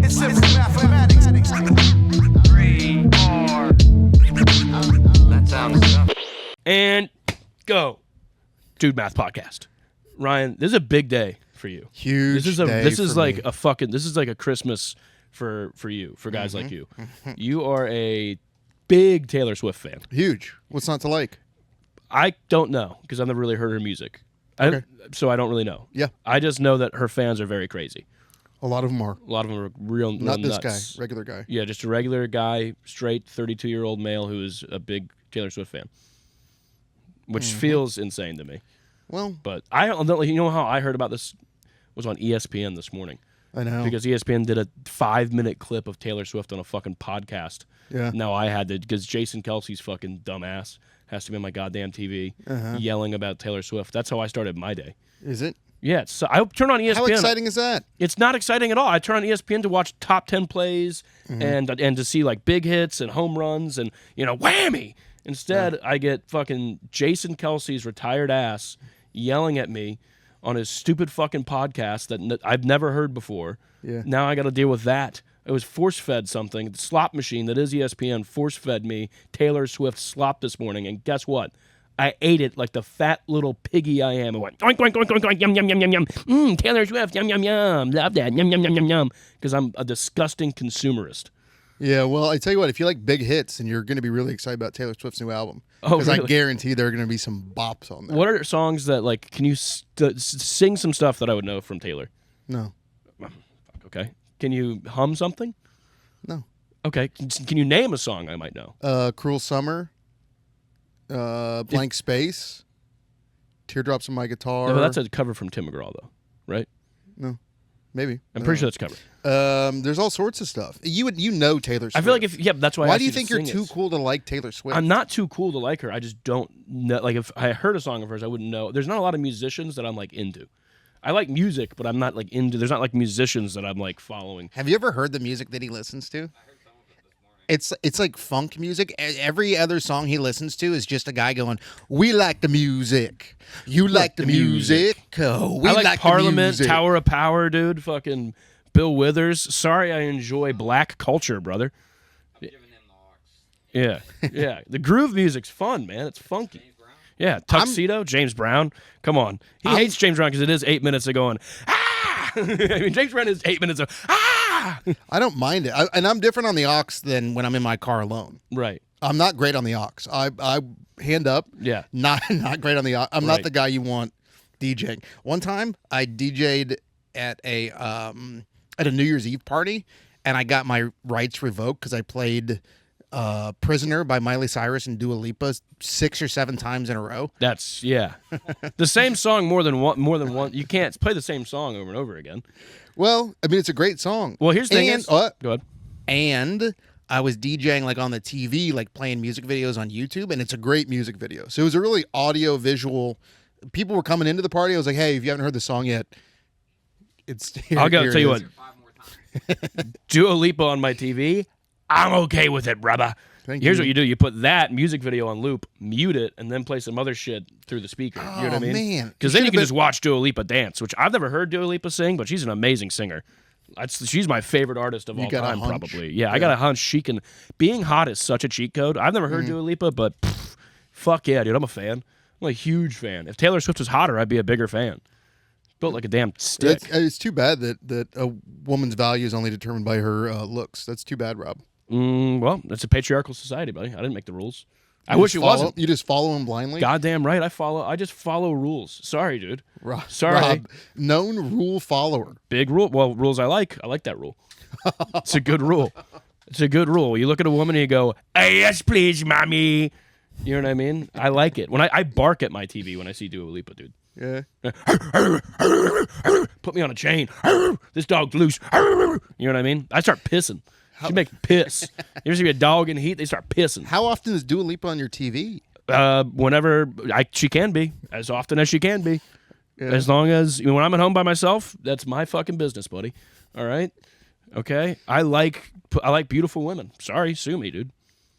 It's simple mathematics. 3, 4. That sounds tough. And go. Dude Math Podcast. Ryan, this is a big day for you. Huge. This is like a Christmas for you, for guys like you. You are a big Taylor Swift fan. Huge. What's not to like? I don't know because I've never really heard her music. Okay. So I don't really know. Yeah. I just know that her fans are very crazy. A lot of them are. A lot of them are real Not this nuts. guy, regular guy. Yeah, just a regular guy, straight 32-year-old male who is a big Taylor Swift fan, which feels insane to me. Well, But I don't know. You know how I heard about this was on ESPN this morning. I know. Because ESPN did a 5-minute clip of Taylor Swift on a fucking podcast. Yeah. Now I had to, because Jason Kelsey's fucking dumbass has to be on my goddamn TV yelling about Taylor Swift. That's how I started my day. Is it? Yeah. So I turn on ESPN. How exciting is that? It's not exciting at all. I turn on ESPN to watch top 10 plays and to see like big hits and home runs and, whammy. Instead, I get fucking Jason Kelsey's retired ass yelling at me on his stupid fucking podcast that I've never heard before. Yeah. Now I got to deal with that. It was force-fed something. The slop machine that is ESPN force-fed me Taylor Swift slop this morning, and guess what? I ate it like the fat little piggy I am. I went, oink, oink, oink, oink, oink, yum, yum, yum, yum, yum. Taylor Swift, yum, yum, yum. Love that, yum, yum, yum, yum, yum. Because I'm a disgusting consumerist. Yeah, well, I tell you what, if you like big hits, then you're going to be really excited about Taylor Swift's new album. Oh, Because really? I guarantee there are going to be some bops on there. What are songs that, like, can you sing some stuff that I would know from Taylor? No. Okay. Can you hum something? No. Okay. Can you name a song I might know? Cruel Summer, Blank Space, Teardrops on My Guitar. No, that's a cover from Tim McGraw, though, right? No. Maybe. I'm pretty sure that's covered. There's all sorts of stuff. You know Taylor Swift. I feel like that's why. Why do you think you're too cool to like Taylor Swift? I'm not too cool to like her. I just don't know. Like, if I heard a song of hers, I wouldn't know. There's not a lot of musicians that I'm like into. I like music, but I'm not like into. There's not like musicians that I'm like following. Have you ever heard the music that he listens to? It's like funk music. Every other song he listens to is just a guy going, "We like the music. You like the music. Oh, we I like the Parliament, music." Tower of Power, dude. Fucking Bill Withers. Sorry, I enjoy black culture, brother. Yeah, yeah. The groove music's fun, man. It's funky. Yeah, Tuxedo, James Brown. Come on. He hates James Brown because it is 8 minutes of going, ah! I mean, James Brown is 8 minutes of, ah! I don't mind it. And I'm different on the aux than when I'm in my car alone. Right. I'm not great on the aux. I hand up. Yeah. Not great on the aux. I'm Right. not the guy you want DJing. One time I DJ'd at a New Year's Eve party, and I got my rights revoked because I played Prisoner by Miley Cyrus and Dua Lipa 6 or 7 times in a row. That's, yeah. The same song more than one. You can't play the same song over and over again. Well, I mean, it's a great song. Well, here's the thing. Go ahead. And I was DJing like on the TV, like playing music videos on YouTube, and it's a great music video. So it was a really audio visual. People were coming into the party. I was like, hey, if you haven't heard the song yet, it's here. I'll tell you is. what. Dua Lipa on my TV. I'm okay with it, brother. Here's what you do. You put that music video on loop, mute it, and then play some other shit through the speaker. You know what I mean? Man. Because then you can just watch Dua Lipa dance, which I've never heard Dua Lipa sing, but she's an amazing singer. She's my favorite artit of all got a time, hunch? probably. Yeah, I got a hunch she can. Being hot is such a cheat code. I've never heard Dua Lipa, but fuck yeah, dude. I'm a fan. I'm a huge fan. If Taylor Swift was hotter, I'd be a bigger fan. Built like a damn stick. It's too bad that a woman's value is only determined by her looks. That's too bad, Rob. Well, it's a patriarchal society, buddy. I didn't make the rules. I wish it wasn't. You just follow him blindly? Goddamn right. I just follow rules. Sorry, dude. Sorry. Rob, known rule follower. Big rule. Well, rules I like. I like that rule. It's a good rule. It's a good rule. You look at a woman and you go, hey, yes, please, mommy. You know what I mean? I like it. When I bark at my TV when I see Dua Lipa, dude. Yeah. Put me on a chain. This dog's loose. You know what I mean? I start pissing. She make piss. You ever see a dog in heat? They start pissing. How often is Dua Lipa on your TV? Whenever she can be, as often as she can be. Yeah. As long as when I'm at home by myself, that's my fucking business, buddy. All right, okay. I like beautiful women. Sorry, sue me, dude.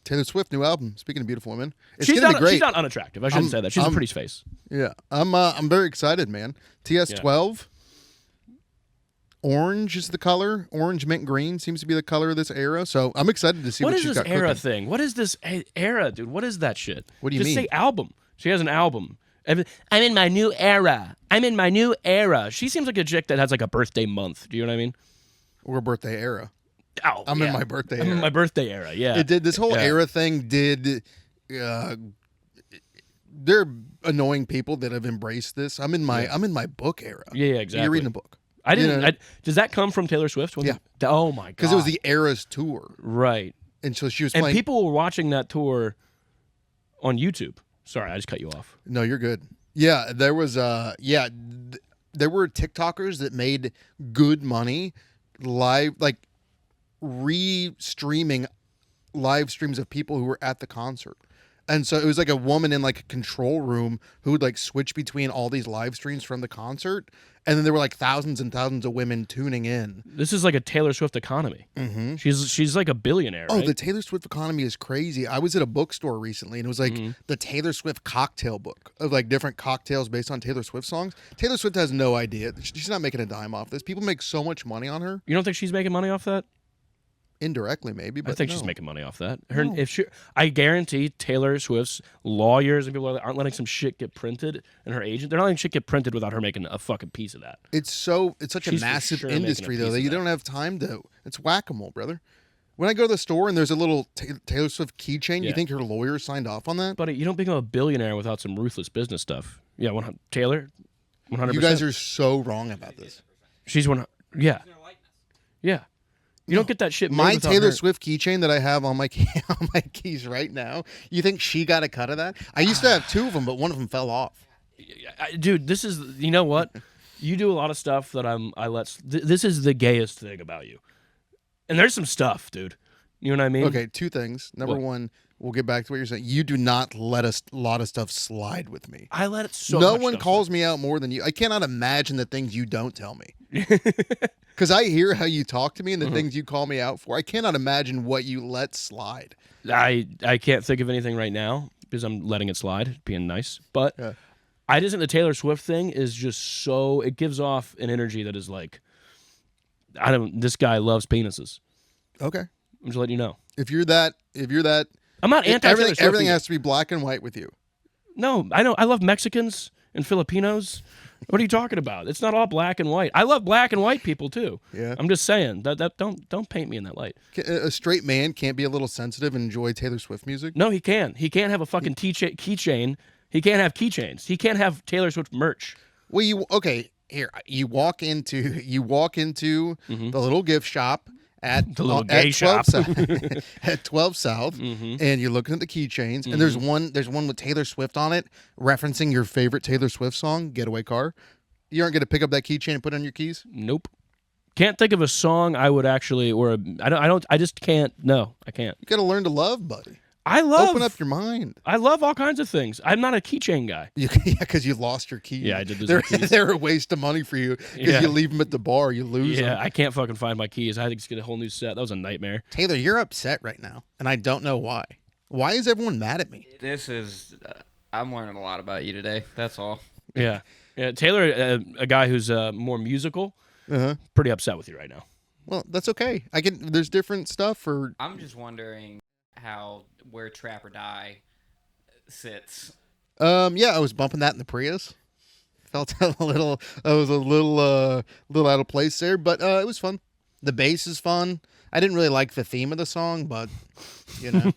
Taylor Swift new album. Speaking of beautiful women, she's gonna be great. She's not unattractive. I shouldn't say that. She's a pretty face. Yeah, I'm very excited, man. TS12. Orange is the color. Orange, mint, green seems to be the color of this era. So I'm excited to see what What is she's this got era cooking. thing? What is this era, dude? What is that shit? What do you Just mean? say album. She has an album. I'm in my new era. I'm in my new era. She seems like a chick that has like a birthday month. Do you know what I mean? Or birthday era. Oh, I'm in yeah. my birthday I'm era. in my birthday era. Yeah. It did. This whole Yeah. era thing did. They're annoying people that have embraced this. I'm in my book era. Yeah, exactly. You're reading a book. I didn't. You know? Does that come from Taylor Swift? Yeah. Oh my god. Because it was the Eras tour, right. and so she was And playing. people were watching that tour on YouTube. Sorry, I just cut you off. No, you're good. Yeah, there was there were TikTokers that made good money live, like re-streaming live streams of people who were at the concert. And so it was like a woman in like a control room who would like switch between all these live streams from the concert. And then there were like thousands and thousands of women tuning in. This is like a Taylor Swift economy. Mm-hmm. She's like a billionaire. Oh, right? the Taylor Swift economy is crazy. I was at a bookstore recently and it was like the Taylor Swift cocktail book of like different cocktails based on Taylor Swift songs. Taylor Swift has no idea. She's not making a dime off this. People make so much money on her. You don't think she's making money off that? Indirectly, maybe, but I think no. she's making money off that. I guarantee Taylor Swift's lawyers and people aren't letting some shit get printed, and her agent, they're not letting shit get printed without her making a fucking piece of that. It's such She's a for massive sure making a industry though piece that of you that. don't have time to. It's whack-a-mole, brother. When I go to the store and there's a little Taylor Swift keychain, you Yeah. think her lawyer signed off on that? Buddy, you don't become a billionaire without some ruthless business stuff. Yeah, Taylor, 100%. You guys are so wrong about this. She's one. Yeah, yeah. You don't get that shit. Made My without Taylor her. Swift keychain that I have on my on my keys right now. You think she got a cut of that? I used to have two of them, but one of them fell off. Dude, this is. You know what? You do a lot of stuff that this is the gayest thing about you. And there's some stuff, dude. You know what I mean? Okay, two things. Number What? one, we'll get back to what you're saying. You do not let a lot of stuff slide with me. I let it so. No much one stuff calls me out more than you. I cannot imagine the things you don't tell me. Because I hear how you talk to me and the things you call me out for. I cannot imagine what you let slide. I can't think of anything right now because I'm letting it slide, being nice. But Yeah. I just think the Taylor Swift thing is just so. It gives off an energy that is like, this guy loves penises. Okay. I'm just letting you know. If you're that, I'm not anti Taylor Swift. everything either. has to be black and white with you. No, I know. I love Mexicans and Filipinos. What are you talking about? It's not all black and white. I love black and white people too. Yeah. I'm just saying that don't paint me in that light. A straight man can't be a little sensitive and enjoy Taylor Swift music. No, he can. He can't have a fucking keychain. He can't have keychains. He can't have Taylor Swift merch. Well, here you walk into the little gift shop at The little at gay 12 shop. South, at 12 South, and you're looking at the keychains, and there's one with Taylor Swift on it, referencing your favorite Taylor Swift song, "Getaway Car." You aren't going to pick up that keychain and put it on your keys. Nope. Can't think of a song I would actually, I just can't. No, I can't. You got to learn to love, buddy. I love. Open up your mind. I love all kinds of things. I'm not a keychain guy. Yeah, because you lost your keys. Yeah, I did lose They're, my keys. they're a waste of money for you because Yeah. you leave them at the bar, you lose Yeah, them. I can't fucking find my keys. I had to just get a whole new set. That was a nightmare. Taylor, you're upset right now, and I don't know why. Why is everyone mad at me? This is. I'm learning a lot about you today. That's all. Yeah. Yeah, Taylor, a guy who's more musical, pretty upset with you right now. Well, that's okay. There's different stuff for. I'm just wondering where Trap or Die sits. Yeah, I was bumping that in the Prius. Felt I was a little out of place there, but it was fun. The bass is fun. I didn't really like the theme of the song, but you know,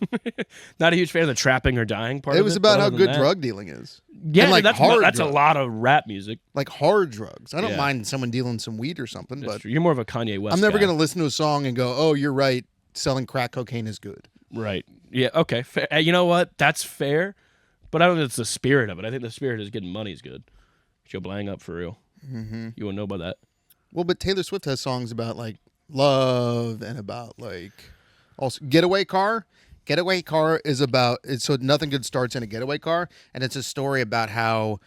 Not a huge fan of the trapping or dying part. it of was but about how other than good that- drug dealing is. Yeah, And, like, dude, hard that's a drugs. lot of rap music. Like hard drugs. I don't Yeah. mind someone dealing some weed or something, That's but true. You're more of a Kanye West. I'm never guy. gonna listen to a song and go, "Oh, you're right. Selling crack cocaine is good." Right. Yeah. Okay. Fair. You know what? That's fair. But I don't think it's the spirit of it. I think the spirit is getting money is good. Joe Blang up for real. Mm-hmm. You won't know about that. Well, but Taylor Swift has songs about like love and about like also Getaway Car. Getaway Car is about so nothing good starts in a getaway car, and it's a story about how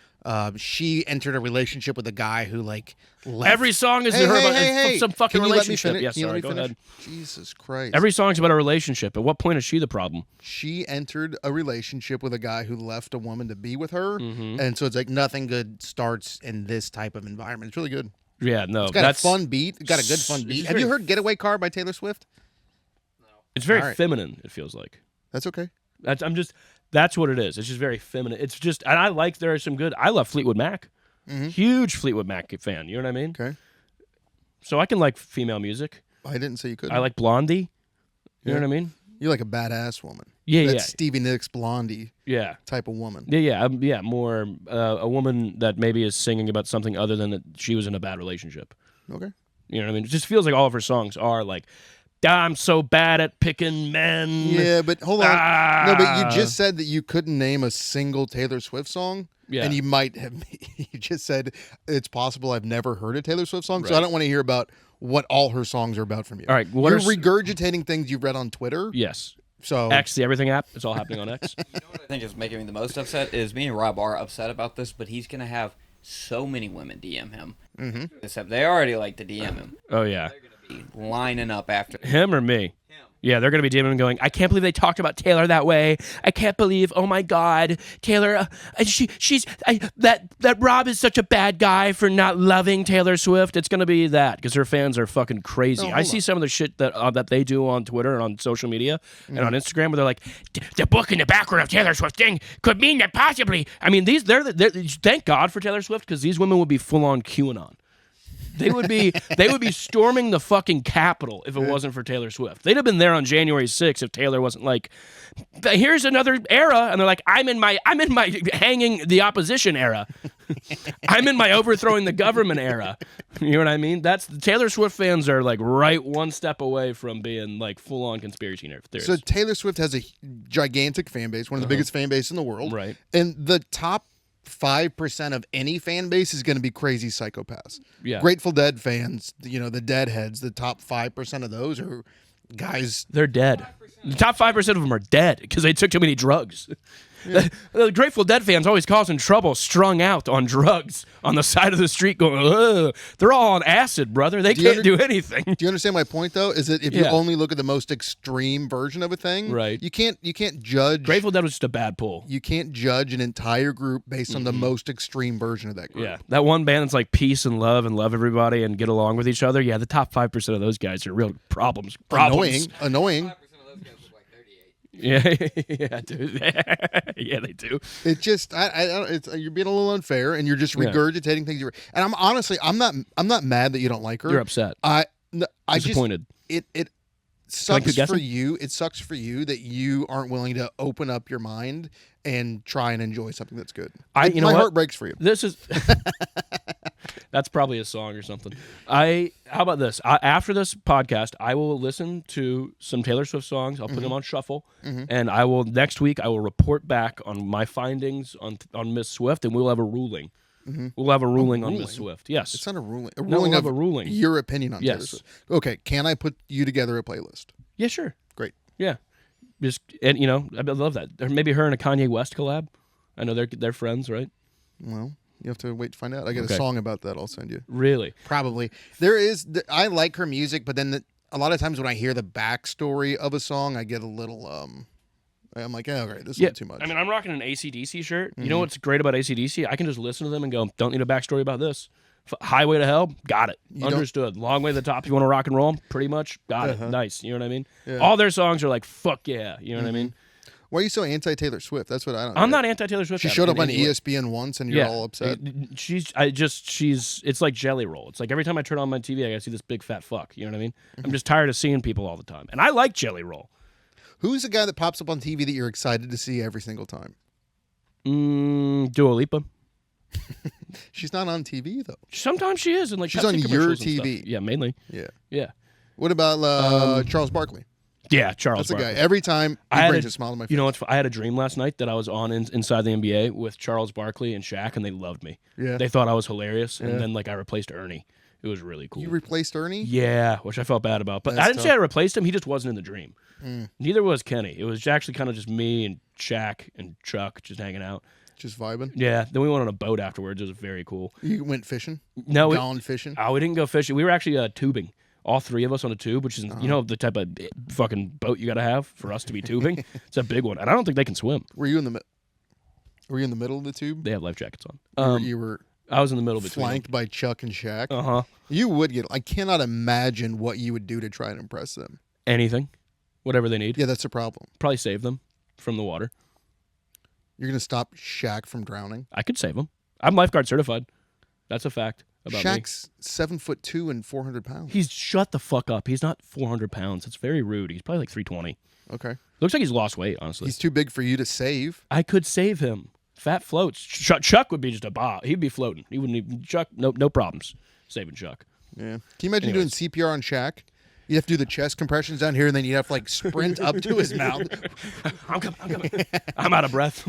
she entered a relationship with a guy who like left. Every song is Hey, her hey, about hey, hey. some fucking Can you let me relationship. finish? Yeah, Can you let sorry. me Go finish? ahead. Jesus Christ. Every song's about a relationship. At what point is she the problem? She entered a relationship with a guy who left a woman to be with her, Mm-hmm. and so it's like nothing good starts in this type of environment. It's really good. Yeah, no, It's got that's a fun beat. It's got a good fun beat. Have you heard "Getaway Car" by Taylor Swift? It's very All right. feminine. It feels like That's okay. that's what it is. It's just very feminine. It's just, and I like there are some good. I love Fleetwood Mac. Huge Fleetwood Mac fan. You know what I mean? Okay. So I can like female music. I didn't say you couldn't. I like Blondie. You Yeah. know what I mean? You're like a badass woman. Yeah, That's yeah. Stevie Nicks Blondie Yeah. type of woman. Yeah. More a woman that maybe is singing about something other than that she was in a bad relationship. Okay. You know what I mean? It just feels like all of her songs are like, I'm so bad at picking men. Yeah, but hold on. No, but you Ah. just said that you couldn't name a single Taylor Swift song. Yeah. And you might have. You just said it's possible I've never heard a Taylor Swift song, so Right. I don't want to hear about what all her songs are about from you. All right, what you're are regurgitating things you've read on Twitter. Yes. So X, the Everything app. It's all happening on X. You know what I think is making me the most upset is me and Rob are upset about this, but he's gonna have so many women DM him. Mm-hmm. Except they already like to DM him. Oh, yeah. They're gonna be lining up after Him or me? Yeah, they're going to be DMing and going, I can't believe they talked about Taylor that way. I can't believe, oh my God, Taylor, that Rob is such a bad guy for not loving Taylor Swift. It's going to be that because her fans are fucking crazy. No, I hold see on. some of the shit that they do on Twitter and on social media and on Instagram where they're like, the book in the background of Taylor Swift thing could mean that possibly. I mean, they're thank God for Taylor Swift because these women would be full on QAnon. They would be storming the fucking Capitol if it wasn't for Taylor Swift. They'd have been there on January 6th if Taylor wasn't like, here's another era, and they're like, I'm in my hanging the opposition era. I'm in my overthrowing the government era. You know what I mean? That's Taylor Swift fans are like right one step away from being like full on conspiracy theorists. So Taylor Swift has a gigantic fan base, one of the biggest fan base in the world. Right. And the top 5% of any fan base is going to be crazy psychopaths. Yeah. Grateful Dead fans, the Deadheads, the top 5% of those are guys. They're dead. The top 5% of them are dead because they took too many drugs. The Grateful Dead fans always causing trouble, strung out on drugs on the side of the street going, ugh. They're all on acid, brother. They can't do anything. Do you understand my point, though? Is that if you Yeah. only look at the most extreme version of a thing, Right. you can't judge. Grateful Dead was just a bad pull. You can't judge an entire group based on the most extreme version of that group. Yeah, that one band that's like peace and love everybody and get along with each other. Yeah, the top 5% of those guys are real problems. Annoying. Yeah, yeah, dude. Yeah, they do. It just, I don't. It's you're being a little unfair, and you're just regurgitating things. And I'm not mad that you don't like her. You're upset. I Disappointed. It Like sucks you're for guessing? you. It sucks for you that you aren't willing to open up your mind and try and enjoy something that's good. You know my what? heart breaks for you. This is that's probably a song or something. How about this? After this podcast, I will listen to some Taylor Swift songs. I'll put them on shuffle, and I will next week I will report back on my findings on Miss Swift, and we'll have a ruling. We'll have a ruling on Miss Swift. Yes, It's not a ruling. No, we'll Ruling have of a ruling. Your opinion on Taylor Yes. Swift. Okay, can I put you together a playlist? yeah, sure, Great. yeah. Just and I love that. Or maybe her and a Kanye West collab. I know they're friends, right? Well, you have to wait to find out. I got Okay. a song about that. I'll send you. Really? Probably. I like her music, but then a lot of times when I hear the backstory of a song, I get a little I'm like, oh, okay, this is a little too much. I mean, I'm rocking an AC/DC shirt. You know what's great about AC/DC? I can just listen to them and go, don't need a backstory about this. Highway to Hell, got it. don't- Understood. Long Way to the Top, you want to rock and roll? Pretty much, got it. Nice. You know what I mean? Yeah. All their songs are like, fuck yeah. You know what I mean? Why are you so anti-Taylor Swift? That's what I don't I'm get. not anti-Taylor Swift. She showed up on ESPN once, and you're all upset. She's it's like Jelly Roll. It's like every time I turn on my TV, I gotta see this big fat fuck. You know what I mean? I'm just tired of seeing people all the time. And I like Jelly Roll. Who's the guy that pops up on TV that you're excited to see every single time? Dua Lipa. She's not on TV though. Sometimes she is, and like She's Pepsi on your commercials and TV. stuff. Yeah, mainly. Yeah. Yeah. What about Charles Barkley? Yeah, Charles. That's the guy. Barkley. Every time I he had brings a smile to my face. You know what's? I had a dream last night that I was on inside the NBA with Charles Barkley and Shaq, and they loved me. Yeah. They thought I was hilarious, Yeah. and then like I replaced Ernie. It was really cool. You replaced Ernie? Yeah, which I felt bad about, but That's I didn't say tough. I replaced him. He just wasn't in the dream. Neither was Kenny. It was actually kind of just me and Shaq and Chuck just hanging out. Just vibing. Yeah. Then we went on a boat afterwards. It was very cool. You went fishing? No, Gone fishing? we didn't go fishing. We were actually tubing. All three of us on a tube, which is the type of fucking boat you got to have for us to be tubing. It's a big one, and I don't think they can swim. Were you in the middle of the tube? They have life jackets on. You were I was in the middle between flanked by Chuck and Shaq. them. You would get. I cannot imagine what you would do to try and impress them. Anything. Whatever they need. Yeah, that's the problem. Probably save them from the water. You're gonna stop Shaq from drowning. I could save them. I'm lifeguard certified. That's a fact about me. Shaq's 7'2" and 400 pounds. He's shut the fuck up. He's not 400 pounds. It's very rude. He's probably like 320. Okay. Looks like he's lost weight, honestly. He's too big for you to save. I could save him. Fat floats. Chuck would be just a bob. He'd be floating. He wouldn't even. Chuck, no problems saving Chuck. Yeah. Can you imagine Anyways. doing CPR on Shaq? You have to do the chest compressions down here, and then you have to like sprint up to his mouth. I'm coming. I'm out of breath.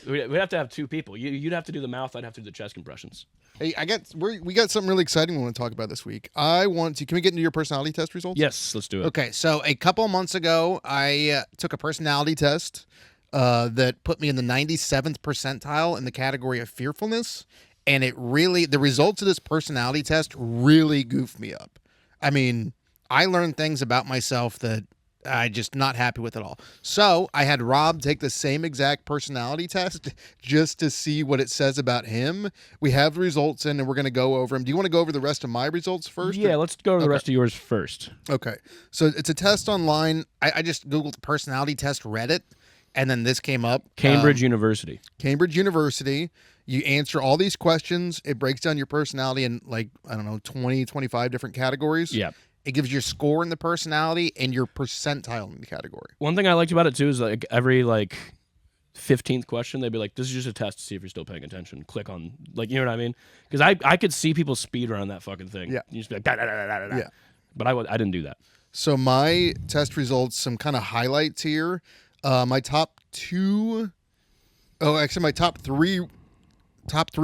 We'd have to have two people. You'd have to do the mouth. I'd have to do the chest compressions. Hey, we got something really exciting we want to talk about this week. Can we get into your personality test results? Yes, let's do it. Okay, so a couple of months ago, I took a personality test that put me in the 97th percentile in the category of fearfulness, and the results of this personality test really goofed me up. I mean, I learned things about myself that I just not happy with at all. So I had Rob take the same exact personality test just to see what it says about him. We have the results in, and we're going to go over them. Do you want to go over the rest of my results first? Yeah, let's go over the rest of yours first. Okay. So it's a test online. I just Googled personality test Reddit, and then this came up. Cambridge University. Cambridge University. You answer all these questions. It breaks down your personality in 20, 25 different categories. Yeah. It gives your score in the personality and your percentile in the category. One thing I liked about it too is like every 15th question they'd be like, "This is just a test to see if you're still paying attention." Click on you know what I mean? Because I could see people speed around that fucking thing. Yeah. You just be like, da, da, da, da, da, da. Yeah. But I didn't do that. So my test results, some kind of highlights here. My top three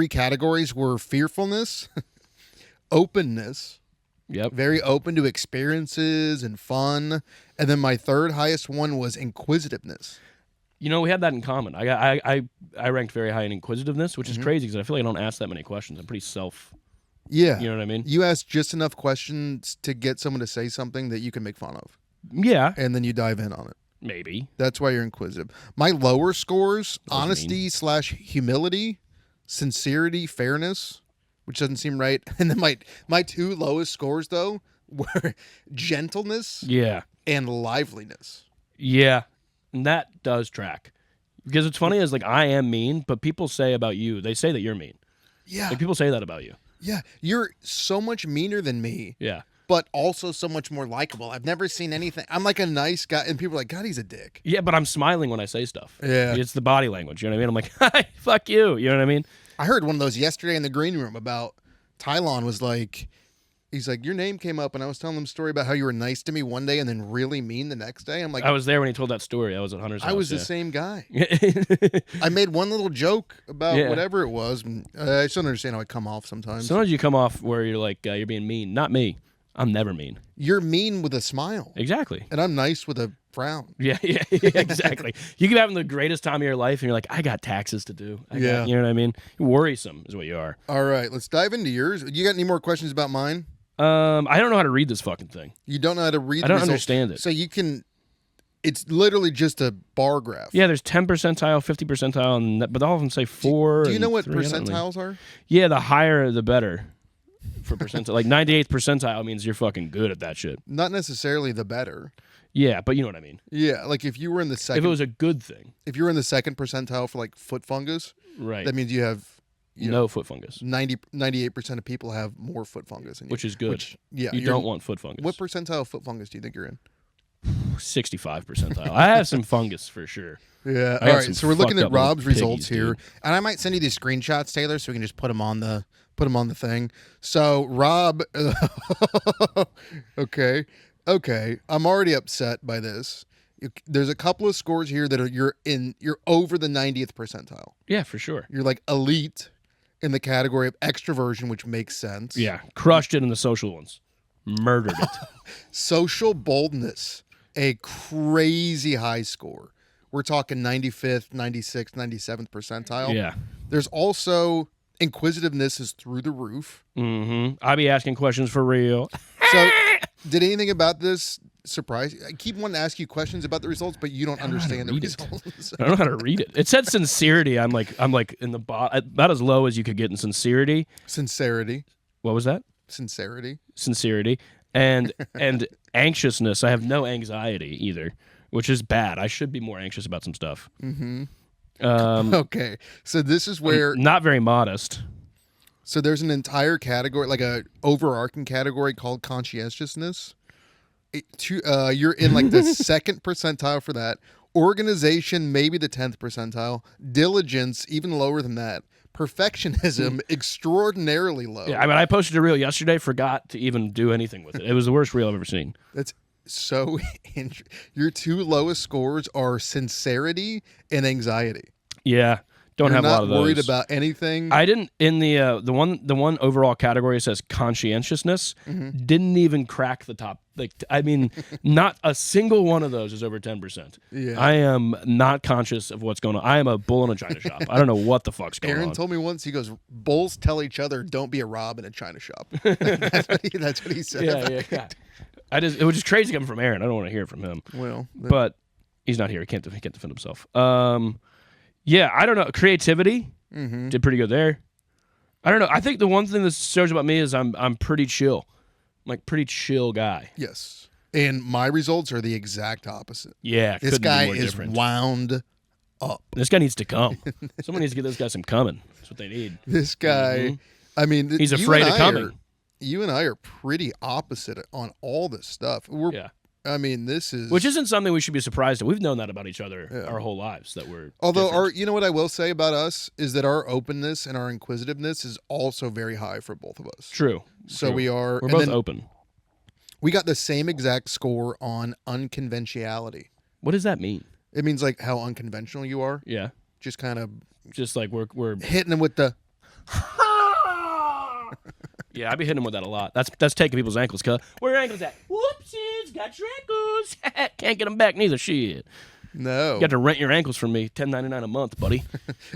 categories were fearfulness, openness. Yep. Very open to experiences and fun. And then my third highest one was inquisitiveness. You know, we had that in common. I ranked very high in inquisitiveness, which is crazy because I feel like I don't ask that many questions. I'm pretty Yeah. You know what I mean? You ask just enough questions to get someone to say something that you can make fun of. Yeah. And then you dive in on it. Maybe. That's why you're inquisitive. My lower scores, What does it honesty/humility, sincerity, fairness, which doesn't seem right. And then my two lowest scores, though, were gentleness Yeah. and liveliness. Yeah. And that does track. Because it's funny is I am mean, but people say about you, they say that you're mean. Yeah. People say that about you. Yeah. You're so much meaner than me. Yeah. But also so much more likable. I've never seen anything. I'm like a nice guy, and people are like, God, he's a dick. Yeah, but I'm smiling when I say stuff. Yeah. It's the body language. You know what I mean? I'm like, hi, fuck you. You know what I mean? I heard one of those yesterday in the green room about Tylon was like, he's like, your name came up, and I was telling him a story about how you were nice to me one day and then really mean the next day. I'm like, I was there when he told that story. I was at Hunter's house. I was the same guy. I made one little joke about whatever it was. And I still don't understand how I come off sometimes. Sometimes you come off where you're like, you're being mean. Not me. I'm never mean. You're mean with a smile. Exactly. And I'm nice with a frown. Yeah, exactly. You keep having the greatest time of your life, and you're like, I got taxes to do. You know what I mean? Worrisome is what you are. All right, let's dive into yours. You got any more questions about mine? I don't know how to read this fucking thing. You don't know how to read the I don't results? understand it. So you can, it's literally just a bar graph. Yeah, there's 10 percentile, 50 percentile, but all of them say 4. Do you and know what 3. I don't know. percentiles are? Yeah, the higher the better for percentile. 98th percentile means you're fucking good at that shit. Not necessarily the better. Yeah, but you know what I mean. Yeah, like if you were in the second, If it was a good thing. if you were in the second percentile for foot fungus, Right. that means you have no foot fungus. 98% of people have more foot fungus than you. Which is good. Yeah, You don't want foot fungus. What percentile of foot fungus do you think you're in? 65 percentile. I have some fungus for sure. Yeah. I All got right. some So we're looking fucked at up little Rob's results piggies, here, dude. and I might send you these screenshots, Taylor, so we can just put them on the thing. So Rob, okay, I'm already upset by this. There's a couple of scores here that are you're over the 90th percentile. Yeah, for sure. You're like elite in the category of extroversion, which makes sense. Yeah, crushed it in the social ones. Murdered it. Social boldness, a crazy high score. We're talking 95th, 96th, 97th percentile. Yeah. There's also inquisitiveness is through the roof. Mm-hmm. I be asking questions for real. So did anything about this surprised? I keep wanting to ask you questions about the results, but you don't understand the read it. results. I don't know how to read it. It said sincerity. I'm like in the about as low as you could get in sincerity. Sincerity. What was that? Sincerity. And anxiousness. I have no anxiety either, which is bad. I should be more anxious about some stuff. Mm-hmm. Okay, so this is where not very modest. So there's an entire category, like a overarching category called conscientiousness. You're in like the second percentile for that. Organization, maybe the 10th percentile. Diligence, even lower than that. Perfectionism, extraordinarily low. Yeah, I mean, I posted a reel yesterday, forgot to even do anything with it. It was the worst reel I've ever seen. That's so your two lowest scores are sincerity and anxiety. Yeah, don't have a lot of those. You're not worried about anything. I didn't in the one overall category that says conscientiousness. Didn't even crack the top. Like, I mean, not a single one of those is over 10%. Yeah. I am not conscious of what's going on. I am a bull in a china shop. I don't know what the fuck's going on. Aaron told me once, he goes, bulls tell each other, don't be a Rob in a china shop. That's what he said. Yeah. It was just crazy coming from Aaron. I don't want to hear it from him. Well, but he's not here. He can't defend himself. Yeah, I don't know. Creativity did pretty good there. I don't know. I think the one thing that shows about me is I'm pretty chill. I'm like pretty chill guy. Yes. And my results are the exact opposite. Yeah, this guy is wound up. This guy needs to come. Someone needs to get this guy some coming. That's what they need. This guy, I mean, he's afraid of coming. You and I are pretty opposite on all this stuff. I mean, this is... Which isn't something we should be surprised at. We've known that about each other our whole lives, that we're Although, you know what I will say about us is that our openness and our inquisitiveness is also very high for both of us. True. So we're both open. We got the same exact score on unconventionality. What does that mean? It means like how unconventional you are. Yeah. Just kind of... Just like we're... hitting them with the... Yeah, I be hitting them with that a lot. That's taking people's ankles, cuz. Where your ankles at? Whoopsies, got your ankles. Can't get them back neither. Shit. No. You got to rent your ankles from me, $10.99 a month, buddy.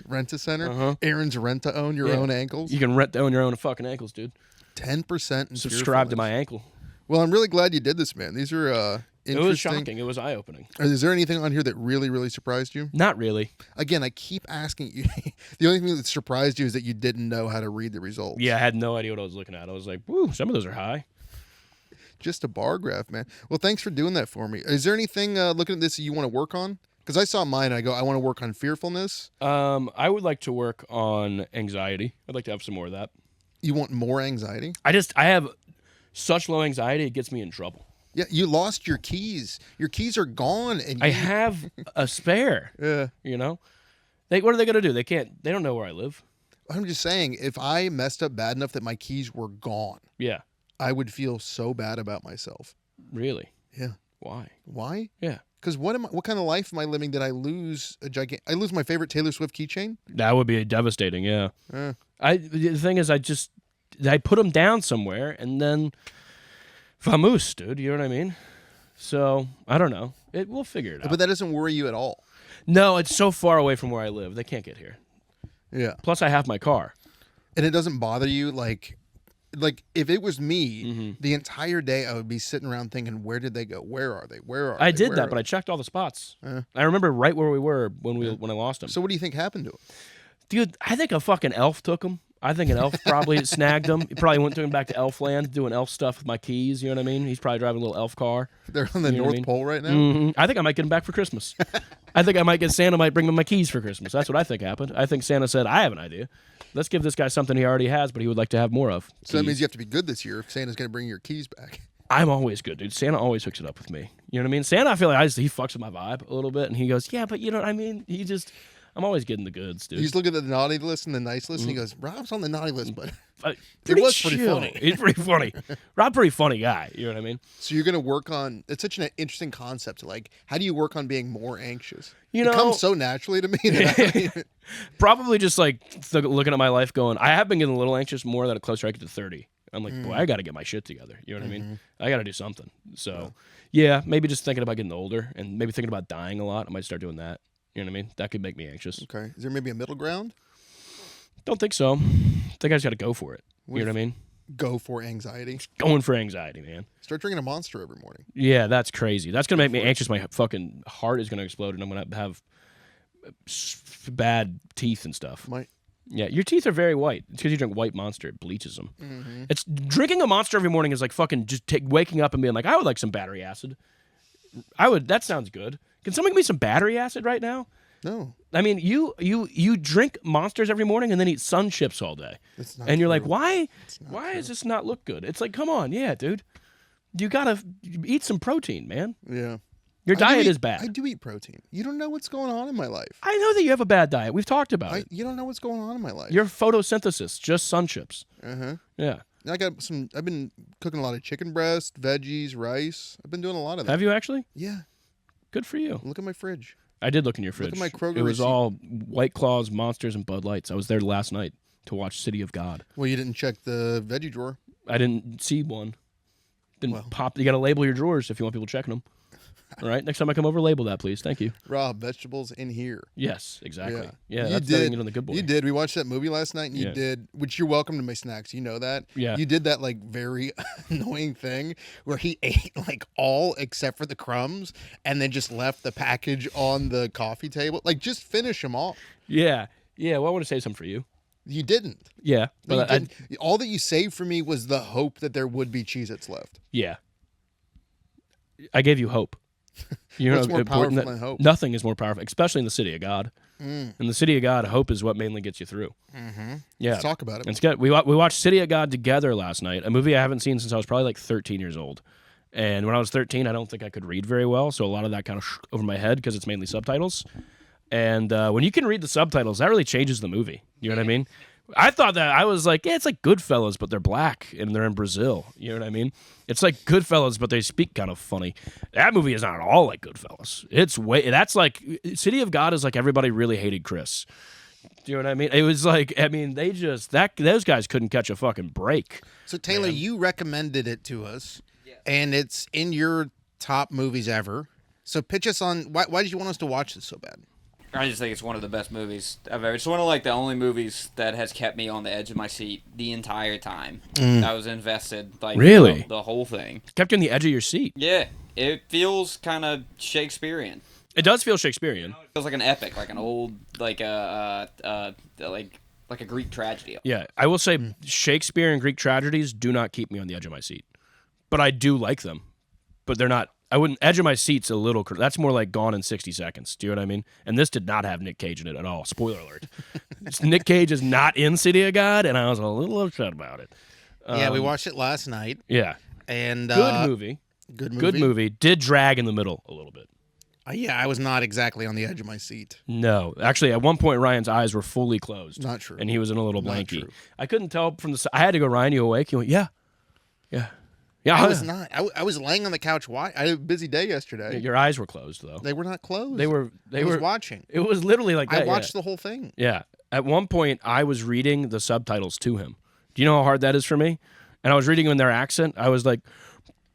Rent-a-center? Aaron's rent-to-own your own ankles? You can rent-to-own your own fucking ankles, dude. 10% in Subscribe to my ankle. Well, I'm really glad you did this, man. These are It was shocking. It was eye-opening. Is there anything on here that really, really surprised you? Not really. Again, I keep asking you. The only thing that surprised you is that you didn't know how to read the results. Yeah, I had no idea what I was looking at. I was like, woo, some of those are high. Just a bar graph, man. Well, thanks for doing that for me. Is there anything looking at this that you want to work on? Because I saw mine and I go, I want to work on fearfulness. I would like to work on anxiety. I'd like to have some more of that. You want more anxiety? I have such low anxiety, it gets me in trouble. Yeah, you lost your keys. Your keys are gone. And I have a spare. Yeah. You know? What are they going to do? They don't know where I live. I'm just saying, if I messed up bad enough that my keys were gone, yeah, I would feel so bad about myself. Really? Yeah. Why? Why? Yeah. Because what kind of life am I living that I lose I lose my favorite Taylor Swift keychain? That would be devastating, yeah. The thing is, I put them down somewhere, and then vamoose, dude. You know what I mean? So I don't know. We'll figure it out. But that doesn't worry you at all. No, it's so far away from where I live. They can't get here. Yeah. Plus, I have my car. And it doesn't bother you, like if it was me, the entire day I would be sitting around thinking, where did they go? Where are they? I did that, but I checked all the spots. I remember right where we were when I lost them. So what do you think happened to them? Dude, I think a fucking elf took them. I think an elf probably snagged him. He probably went to him back to Elfland doing elf stuff with my keys. You know what I mean? He's probably driving a little elf car. They're on the North Pole right now? I think I might get him back for Christmas. I think I might get Santa might bring me my keys for Christmas. That's what I think happened. I think Santa said, I have an idea. Let's give this guy something he already has, but he would like to have more of. So that means you have to be good this year if Santa's going to bring your keys back. I'm always good, dude. Santa always hooks it up with me. You know what I mean? Santa, I feel like he fucks with my vibe a little bit, and he goes, yeah, but you know what I mean? I'm always getting the goods, dude. He's looking at the naughty list and the nice list, and he goes, Rob's on the naughty list, but it was pretty funny. It's pretty funny. Rob's pretty funny guy. You know what I mean? So you're going to work on, it's such an interesting concept. Like, how do you work on being more anxious? You know, it comes so naturally to me. That probably just like looking at my life going, I have been getting a little anxious more that closer I get to 30. I'm like, boy, I got to get my shit together. You know what I mean? I got to do something. So, yeah, maybe just thinking about getting older and maybe thinking about dying a lot. I might start doing that. You know what I mean? That could make me anxious. Okay. Is there maybe a middle ground? Don't think so. I think I just got to go for it. You know what I mean? go for anxiety. Going for anxiety, man. Start drinking a Monster every morning. Yeah, that's crazy. That's gonna make me anxious. My fucking heart is gonna explode, and I'm gonna have bad teeth and stuff. Yeah, your teeth are very white. It's because you drink white Monster. It bleaches them. Mm-hmm. It's drinking a Monster every morning is like fucking just waking up and being like, I would like some battery acid. That sounds good. Can someone give me some battery acid right now? No. I mean, you drink Monsters every morning and then eat Sun Chips all day. And you're like, why does this not look good? It's like, come on, yeah, dude. You gotta eat some protein, man. Yeah. Your diet is bad. I do eat protein. You don't know what's going on in my life. I know that you have a bad diet. We've talked about it. You don't know what's going on in my life. Your photosynthesis, just Sun Chips. Uh-huh. Yeah. I've been cooking a lot of chicken breast, veggies, rice. I've been doing a lot of that. Have you actually? Yeah. Good for you. Look at my fridge. I did look in your fridge. Look at my Kroger It was receipt. all White Claws, Monsters, and Bud Lights. I was there last night to watch City of God. Well, you didn't check the veggie drawer. I didn't see one. Well. Pop. You got to label your drawers if you want people checking them. All right. Next time I come over, label that, please. Thank you. Rob, vegetables in here. Yes, exactly. Yeah, You that's did. it on the good boy. You did. We watched that movie last night, and you Yeah. did, which you're welcome to my snacks. You know that. Yeah. You did that like very annoying thing where he ate like all except for the crumbs, and then just left the package on the coffee table. Like, just finish them all. Yeah. Yeah. Well, I want to say something for you. You didn't. Yeah. No, But you didn't. All that you saved for me was the hope that there would be Cheez-Its left. yeah. I gave you hope. You know, What's more important powerful that than hope? Nothing is more powerful, especially in the city of God. In the city of God, hope is what mainly gets you through. Yeah. Let's talk about it. It's good. We watched City of God together last night, a movie I haven't seen since I was probably like 13 years old. And when I was 13, I don't think I could read very well, so a lot of that kind of over my head because it's mainly subtitles. And when you can read the subtitles, that really changes the movie. You know what I mean? I thought that I was like, yeah, it's like Goodfellas, but they're black and they're in Brazil. You know what I mean? It's like Goodfellas, but they speak kind of funny. That movie is not at all like Goodfellas. That's like City of God is like everybody really hated Chris. Do you know what I mean? It was like, I mean, those guys couldn't catch a fucking break. So, Taylor, you recommended it to us, and it's in your top movies ever. So pitch us on, why did you want us to watch this so bad? I just think it's one of the best movies I've ever. It's one of like the only movies that has kept me on the edge of my seat the entire time. I was invested, like Really? the whole thing. Kept you on the edge of your seat. Yeah, it feels kind of Shakespearean. It does feel Shakespearean. It feels like an epic, like an old, like a Greek tragedy. Yeah, I will say Shakespeare and Greek tragedies do not keep me on the edge of my seat, but I do like them. But they're not. I wouldn't. Edge of my seat's a little. That's more like Gone in 60 Seconds. Do you know what I mean? And this did not have Nick Cage in it at all. Spoiler alert. Nick Cage is not in City of God, and I was a little upset about it. Yeah, we watched it last night. Yeah, And good movie. Good movie. Good movie. Did drag in the middle a little bit. Yeah, I was not exactly on the edge of my seat. No, actually, at one point Ryan's eyes were fully closed. Not true. And he was in a little Not blankie. true. I couldn't tell from the. I had to go. Ryan, you awake? He went, yeah. I was not. I was laying on the couch. Why? I had a busy day yesterday. Your eyes were closed though. They were not closed. They were. I was watching. It was literally like that. I watched the whole thing. Yeah. At one point, I was reading the subtitles to him. Do you know how hard that is for me? And I was reading them in their accent. I was like,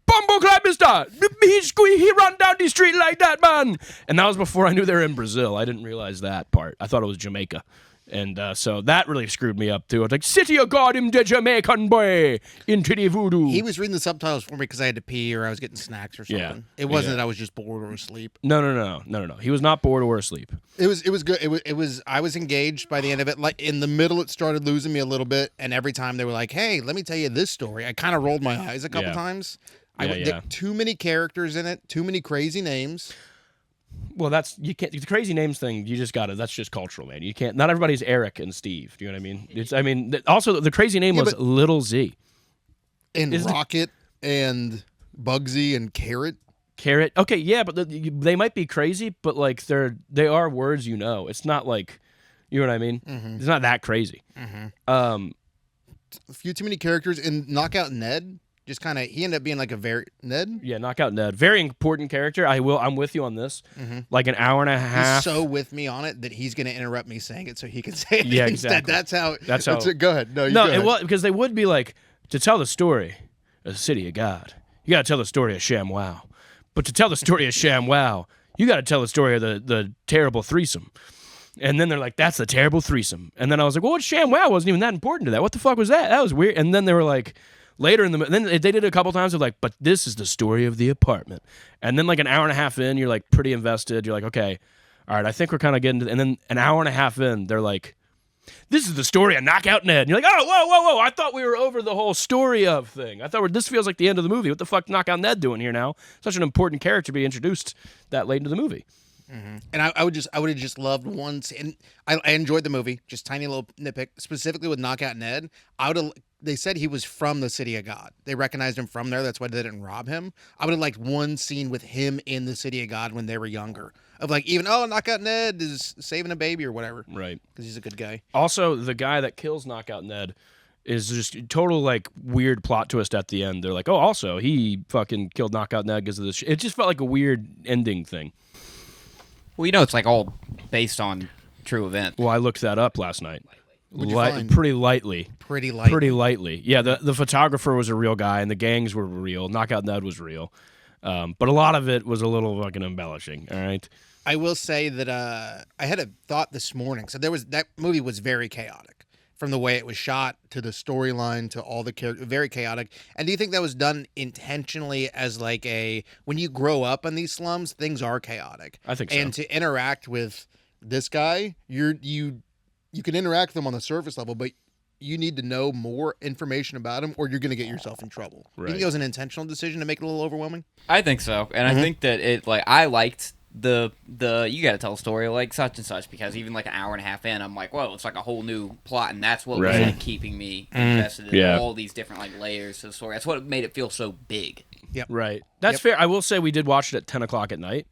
"Bumbo clap, mister! He run down the street like that, man!" And that was before I knew they were in Brazil. I didn't realize that part. I thought it was Jamaica. And so that really screwed me up, too. I was like, City of God, him the Jamaican boy, into the voodoo. He was reading the subtitles for me because I had to pee or I was getting snacks or something. Yeah. It wasn't that I was just bored or asleep. No. He was not bored or asleep. It was good. It was. I was engaged by the end of it. Like in the middle, it started losing me a little bit. And every time they were like, "Hey, let me tell you this story," I kind of rolled my eyes a couple Yeah. times. Yeah. Too many characters in it. Too many crazy names. Well, you can't. The crazy names thing, you just gotta. That's just cultural, man. You can't. Not everybody's Eric and Steve. Do you know what I mean? Also, the crazy name was but- Little Z. And Isn't it- Rocket and Bugsy and Carrot. Carrot. Okay, yeah, but they might be crazy, but like they are words you know. It's not like, you know what I mean? It's not that crazy. A few too many characters. And Knockout Ned. Just kind of, he ended up being like Ned. Yeah, Knockout Ned, very important character. I'm with you on this. Like an hour and a half. He's so with me on it that he's going to interrupt me saying it so he can say it Yeah, instead. exactly. That's how. Go ahead. No, No, go ahead. it was because they would be like, to tell the story of the City of God, you got to tell the story of ShamWow. But to tell the story of ShamWow, you got to tell the story of the terrible threesome. And then they're like, that's a terrible threesome. And then I was like, well, what ShamWow wasn't even that important to that. What the fuck was that? That was weird. And then they were like, later in the, then they did it a couple times. They're like, but this is the story of the apartment. And then like an hour and a half in, you're like pretty invested. You're like, okay, all right, I think we're kind of getting to, and then an hour and a half in, they're like, this is the story of Knockout Ned. And you're like, oh, whoa. I thought we were over the whole story of thing. I thought this feels like the end of the movie. What the fuck Knockout Ned doing here now? Such an important character to be introduced that late into the movie. Mm-hmm. And I would have just loved once, and I enjoyed the movie. Just tiny little nitpick, specifically with Knockout Ned. They said he was from the City of God. They recognized him from there. That's why they didn't rob him. I would have liked one scene with him in the City of God when they were younger. Of like even Knockout Ned is saving a baby or whatever. Right. Because he's a good guy. Also, the guy that kills Knockout Ned is just total like weird plot twist at the end. They're like, oh, also he fucking killed Knockout Ned because of this. It just felt like a weird ending thing. Well, you know, it's like all based on true event. Well, I looked that up last night. What'd you find? Pretty lightly. Pretty lightly. Yeah, the photographer was a real guy, and the gangs were real. Knockout Ned was real. But a lot of it was a little fucking embellishing, all right? I will say that I had a thought this morning. So that movie was very chaotic. From the way it was shot to the storyline to all the characters, very chaotic. And do you think that was done intentionally as like when you grow up in these slums, things are chaotic? I think so. And to interact with this guy, you can interact with him on the surface level, but you need to know more information about him or you're going to get yourself in trouble. Right. You think it was an intentional decision to make it a little overwhelming? I think so, and I think that I liked the you got to tell a story like such and such, because even like an hour and a half in, I'm like, whoa, it's like a whole new plot, and that's what was Right. like keeping me invested in Yeah. all these different like layers to the story. That's what made it feel so big. Yep. Right. That's fair. I will say we did watch it at 10 o'clock at night.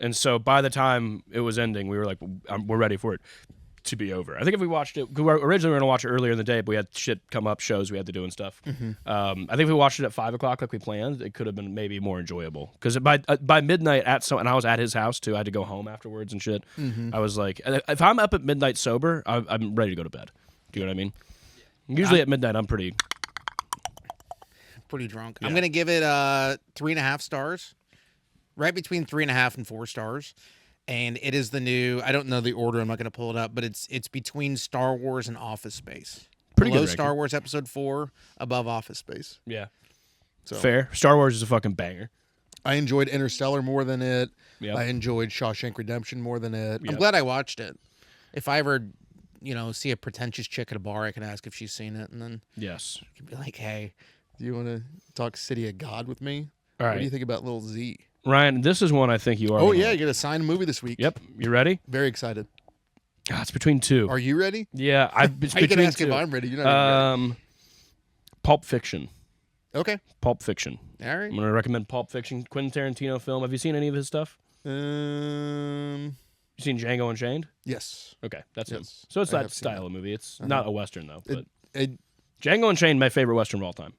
And so by the time it was ending, we were like, we're ready for it to be over. I think if we watched it, cause originally we were going to watch it earlier in the day, but we had shit come up, shows we had to do and stuff. I think if we watched it at 5 o'clock like we planned, it could have been maybe more enjoyable. Because by midnight, and I was at his house too, I had to go home afterwards and shit. I was like, if I'm up at midnight sober, I'm ready to go to bed. Do you know what I mean? Usually at midnight, I'm pretty drunk. Yeah. I'm going to give it 3.5 stars. Right between 3.5 and 4 stars. And it is the new, I don't know the order, I'm not going to pull it up, but it's between Star Wars and Office Space. Pretty Below good Star ranking. Wars Episode 4, above Office Space. Yeah. So Fair. Star Wars is a fucking banger. I enjoyed Interstellar more than it. Yep. I enjoyed Shawshank Redemption more than it. I'm Yep. glad I watched it. If I ever, see a pretentious chick at a bar, I can ask if she's seen it, and then Yes. I can be like, hey, do you want to talk City of God with me? All What do you right. think about Little Z? Ryan, this is one I think you are. Oh, gonna yeah, like. you get a signed movie this week. Yep. You ready? Very excited. It's between two. Are you ready? Yeah. It's How you can between ask two. if I'm ready? You're not even Pulp Fiction. ready. Okay. Pulp Fiction. All I'm right. going to recommend Pulp Fiction. Quentin Tarantino film. Have you seen any of his stuff? Um. You seen Django Unchained? Yes. Okay, that's him. Yes, So it's I that have seen style of movie. It's not a Western, though. But It Django Unchained, my favorite Western of all time.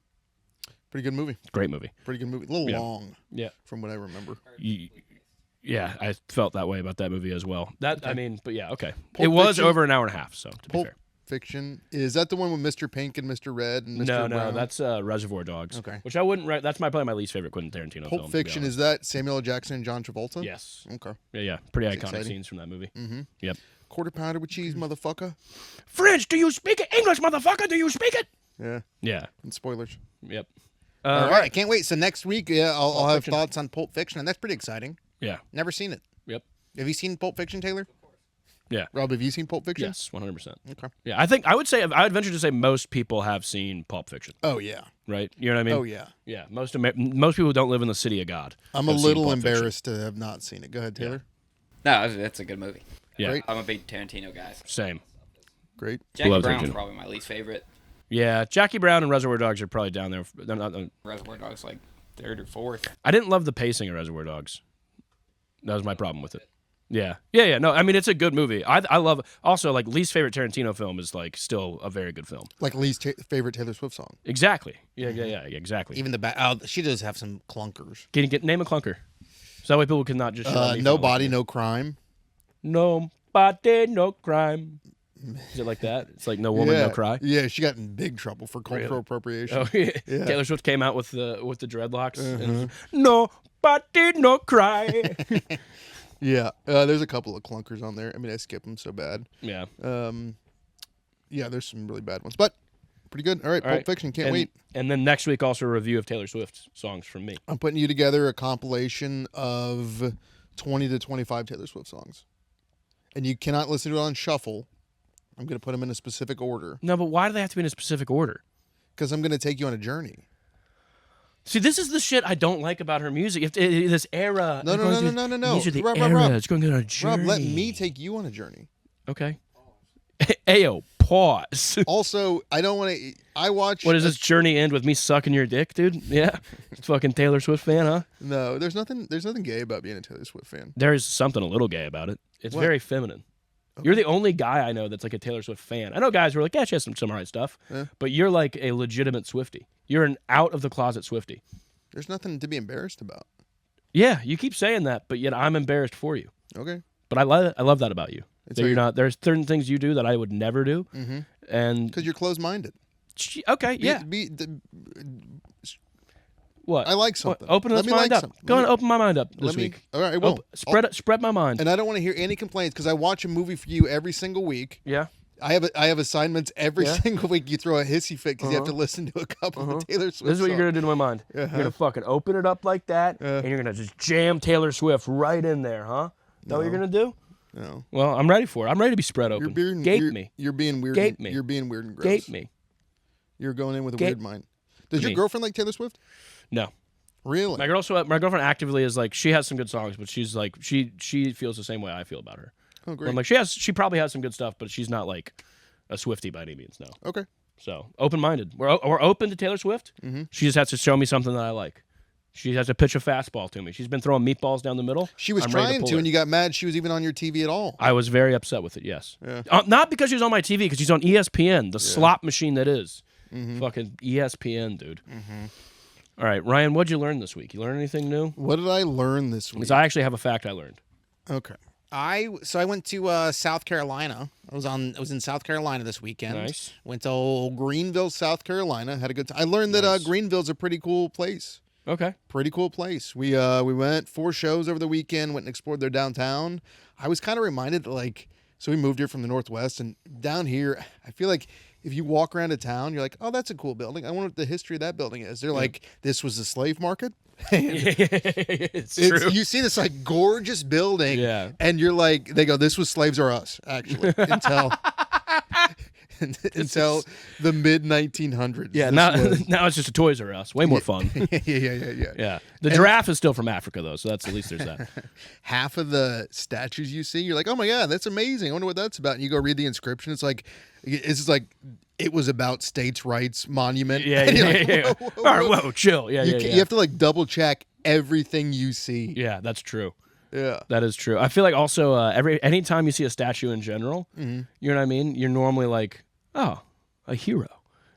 pretty good movie. Great movie. Pretty good movie. A little Yeah. long Yeah. from what I remember. Yeah, I felt that way about that movie as well. I mean, but yeah, okay. Pulp It was Fiction- over an hour and a half, so to be Pulp fair. Fiction, is that the one with Mr. Pink and Mr. Red and Mr. No, Brown? that's Reservoir Dogs. Okay. Which I wouldn't. That's probably my least favorite Quentin Tarantino film. Pulp to be Fiction, honest. is that Samuel L. Jackson and John Travolta? Yes. Okay. Yeah. Pretty iconic exciting. scenes from that movie. Mm-hmm. Yep. Quarter pounder with cheese, motherfucker. French, do you speak it? English, motherfucker, do you speak it? Yeah. Yeah. And spoilers. Yep. All right. I can't wait. So next week, I'll have Fiction. thoughts on Pulp Fiction, and that's pretty exciting. Yeah. Never seen it. Yep. Have you seen Pulp Fiction, Taylor? Yeah. Rob, have you seen Pulp Fiction? Yes, 100%. Okay. Yeah, I would venture to say most people have seen Pulp Fiction, Oh, yeah. right? You know what I mean? Oh, yeah. Yeah, most people who don't live in the city of God. I'm a have seen little Pulp Fiction. embarrassed to have not seen it. Go ahead, Taylor. No, that's a good movie. Yeah, Great. I'm a big Tarantino guy. same. Great. Jackie Love Brown's Tarantino. probably my least favorite. Yeah, Jackie Brown and Reservoir Dogs are probably down there. They're not, Reservoir Dogs like third or fourth. I didn't love the pacing of Reservoir Dogs. That was my problem with it. Yeah. No, I mean it's a good movie. I love. Also, like least favorite Tarantino film is like still a very good film. Like least favorite Taylor Swift song. Exactly. Yeah, exactly. Even she does have some clunkers. Can you name a clunker? So that way people cannot just. shit on me for No not liking body, it. no crime. No body, no crime. Is it like that? It's like no woman, no cry. Yeah, she got in big trouble for cultural appropriation. Oh yeah. Yeah. Taylor Swift came out with the dreadlocks. And no body, no cry. Yeah, there's a couple of clunkers on there. I mean, I skip them so bad. Yeah. Yeah, there's some really bad ones, but pretty good. All right, Pulp Fiction, can't wait. And then next week, also a review of Taylor Swift songs from me. I'm putting you together a compilation of 20 to 25 Taylor Swift songs, and you cannot listen to it on shuffle. I'm going to put them in a specific order. No, but why do they have to be in a specific order? Because I'm going to take you on a journey. See, this is the shit I don't like about her music. If this era. No. These are the Rob, era. Rob. It's going on a journey. Rob, let me take you on a journey. Okay. Ayo, pause. Also, I don't want to. I watch. What does this journey end with me sucking your dick, dude? Yeah, fucking Taylor Swift fan, huh? No, there's nothing. There's nothing gay about being a Taylor Swift fan. There's something a little gay about it. It's What? very feminine. Okay. You're the only guy I know that's like a Taylor Swift fan. I know guys who are like, yeah, she has some alright stuff, but you're like a legitimate Swiftie. You're an out of the closet Swiftie. There's nothing to be embarrassed about. Yeah, you keep saying that, but yet I'm embarrassed for you. Okay. But I love it. I love that about you. It's That you're not. There's certain things you do that I would never do, and Because you're closed-minded. okay, yeah. What? I like something. Open Let my me mind like up. something. Go Let and me- open my mind up this Let me. week. All right, I will. Spread my mind. And I don't want to hear any complaints because I watch a movie for you every single week. Yeah. I have assignments every single week. You throw a hissy fit because you have to listen to a couple of Taylor Swift. This is what you're gonna do to my mind. You're gonna fucking open it up like that, and you're gonna just jam Taylor Swift right in there, huh? Is that what you're gonna do? No. Well, I'm ready for it. I'm ready to be spread open. Gape me. You're being weird. Gape me. You're being weird and gross. Gape me. You're going in with a Gape weird mind. Does your me. girlfriend like Taylor Swift? No. Really? My girlfriend actively is like, she has some good songs, but she's like, she feels the same way I feel about her. Oh, great. I'm like, she probably has some good stuff, but she's not like a Swiftie by any means. No. Okay. So open-minded. We're open to Taylor Swift. She just has to show me something that I like. She has to pitch a fastball to me. She's been throwing meatballs down the middle. She was I'm ready trying pull to, her. and you got mad she was even on your TV at all. I was very upset with it, yes. Yeah. Not because she was on my TV, because she's on ESPN, the slot machine that is. Fucking ESPN, dude. All right, Ryan, what'd you learn this week? You learn anything new? What did I learn this week? Because I actually have a fact I learned. Okay. I went to South Carolina. I was in South Carolina this weekend. Nice. Went to old Greenville, South Carolina. Had a good time. I learned that Greenville's a pretty cool place. Okay. Pretty cool place. We went 4 shows over the weekend. Went and explored their downtown. I was kind of reminded that so we moved here from the Northwest, and down here, I feel like if you walk around a town, you're like, oh, that's a cool building. I wonder what the history of that building is. They're like, this was the slave market. It's true. You see this gorgeous building, Yeah. and you're like, they go, this was Slaves Are Us, actually, until the mid 1900s. Yeah, now it's just a Toys R Us. Way more fun. yeah. Yeah. The giraffe is still from Africa, though, so that's at least there's that. Half of the statues you see, you're like, oh my god, that's amazing. I wonder what that's about. And you go read the inscription. It's like it was about states' rights monument. Yeah, And you're yeah, like, yeah. whoa, All right, whoa, chill. Yeah, You, yeah. you have to double check everything you see. Yeah, that's true. Yeah. That is true. I feel like also anytime you see a statue in general, you know what I mean? You're normally like, oh, a hero.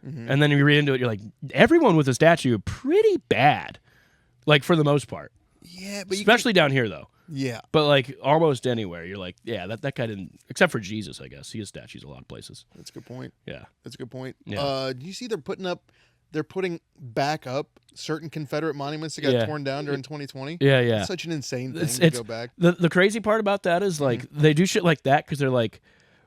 And then you read into it, you're like, everyone with a statue, pretty bad. Like, for the most part. Yeah, but Especially down here, though. yeah. But, like, almost anywhere, you're like, yeah, that guy didn't... Except for Jesus, I guess. He has statues a lot of places. That's a good point. Yeah. That's a good point. Yeah. Do you see they're putting back up certain Confederate monuments that got torn down during 2020? Yeah, yeah. It's such an insane thing It's to go back. The crazy part about that is, like, they do shit like that because they're like...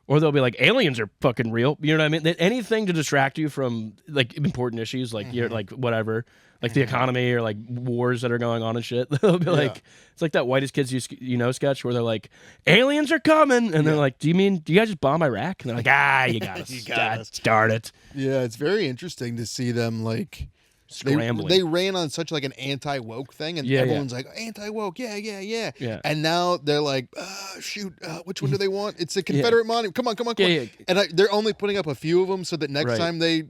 Or they'll be like, aliens are fucking real. You know what I mean? Anything to distract you from, like, important issues, like, you're, like, whatever. Like, the economy or, like, wars that are going on and shit. They'll be like... It's like that Whitest Kids You Know sketch where they're like, aliens are coming! And they're like, do you guys just bomb Iraq? And they're like, you got us. You got us. Start it. Yeah, it's very interesting to see them, Scrambling. They ran on such an anti-woke thing, and Yeah, everyone's like, anti-woke, yeah. Yeah. And now they're like, shoot, which one do they want? It's a Confederate monument. Come on. Yeah. And they're only putting up a few of them so that next Right. time they,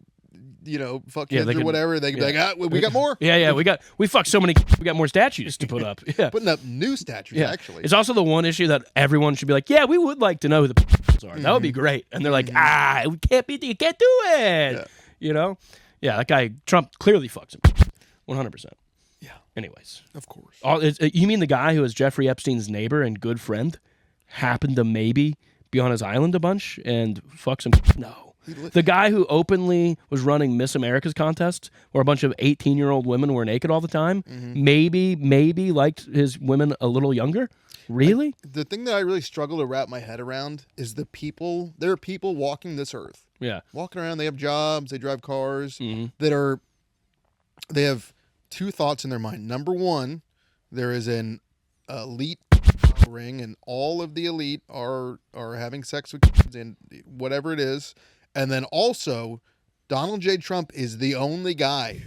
fuck kids they or can- whatever, they can be like, we got more. Yeah, we fucked so many. We got more statues to put up. Yeah. Putting up new statues, Yeah. actually. It's also the one issue that everyone should be like, yeah, we would like to know who the are. That would be great. And they're like, you can't do it. Yeah. You know? Yeah, that guy, Trump, clearly fucks him. 100%. Yeah. Anyways. Of course. You mean the guy who was Jeffrey Epstein's neighbor and good friend happened to maybe be on his island a bunch and fucks him? No. The guy who openly was running Miss America's contest where a bunch of 18-year-old women were naked all the time, maybe liked his women a little younger. Really? The thing that I really struggle to wrap my head around is the people. There are people walking this earth, Yeah. walking around. They have jobs. They drive cars Mhm. They have two thoughts in their mind. Number one, there is an elite ring, and all of the elite are having sex with kids and whatever it is. And then also, Donald J. Trump is the only guy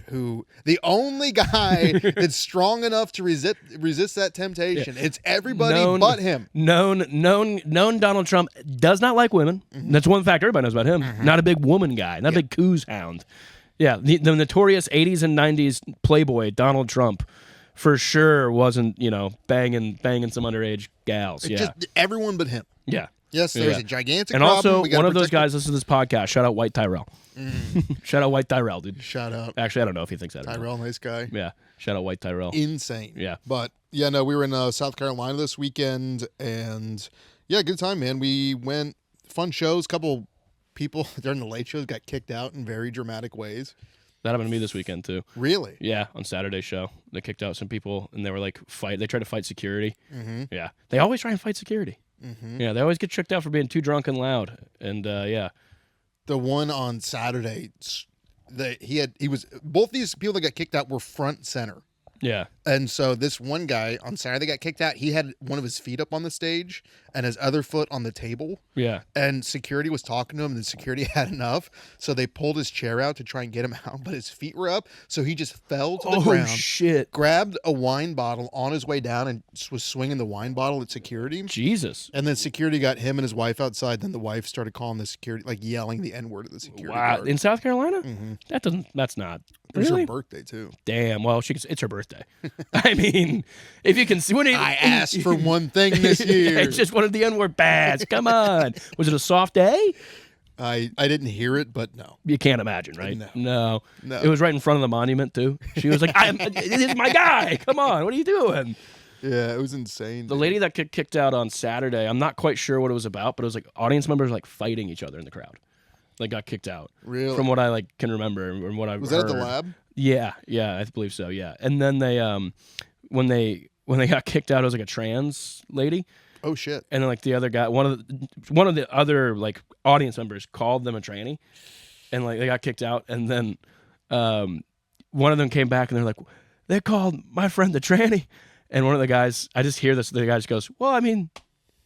that's strong enough to resist that temptation. It's everybody but him. Known Donald Trump does not like women. That's one fact everybody knows about him. Not a big woman guy. Not a big coos hound. Yeah, the notorious 80s and 90s playboy Donald Trump for sure wasn't, banging some underage gals. Yeah. Just everyone but him. Yeah. Yes, there's a gigantic and problem. also, one of those guys listens to this podcast. Shout out White Tyrell. Shout out White Tyrell, dude. Shout out. Actually, I don't know if he thinks that. Tyrell, nice guy. Yeah. Shout out White Tyrell. Insane. Yeah. But, yeah, no, we were in South Carolina this weekend, and, yeah, good time, man. We went, fun shows. Couple people during the late shows got kicked out in very dramatic ways. That happened to me this weekend, too. Really? Yeah, on Saturday's show. They kicked out some people, and they were like, they tried to fight security. Mm-hmm. Yeah. They always try and fight security. Mm-hmm. Yeah, they always get tricked out for being too drunk and loud. And, yeah. The one on Saturday, both these people that got kicked out were front center. Yeah. And so this one guy on Saturday got kicked out. He had one of his feet up on the stage and his other foot on the table. Yeah. And security was talking to him, and the security had enough. So they pulled his chair out to try and get him out, but his feet were up. So he just fell to the ground. Oh, shit. Grabbed a wine bottle on his way down and was swinging the wine bottle at security. Jesus. And then security got him and his wife outside. Then the wife started calling the security, like yelling the N-word at the security guard. In South Carolina? Mm-hmm. That's not. It was Really? her birthday, too. Damn. Well, it's her birthday. I mean, if you can see. I asked for one thing this year. I just wanted the N-word pass. Come on. Was it a soft day? I didn't hear it, but no. You can't imagine, right? No. It was right in front of the monument, too. She was like, it is my guy. Come on. What are you doing? Yeah, it was insane. The lady that got kicked out on Saturday, I'm not quite sure what it was about, but it was like audience members like fighting each other in the crowd. Like got kicked out. Really? From what I can remember and what I've was heard. that at the lab? Yeah, I believe so. Yeah, and then they when they got kicked out, it was like a trans lady. Oh shit! And then like the other guy, one of the other like audience members called them a tranny, and like they got kicked out. And then one of them came back and they're like, they called my friend the tranny. And one of the guys, I just hear this. The guy just goes, well, I mean.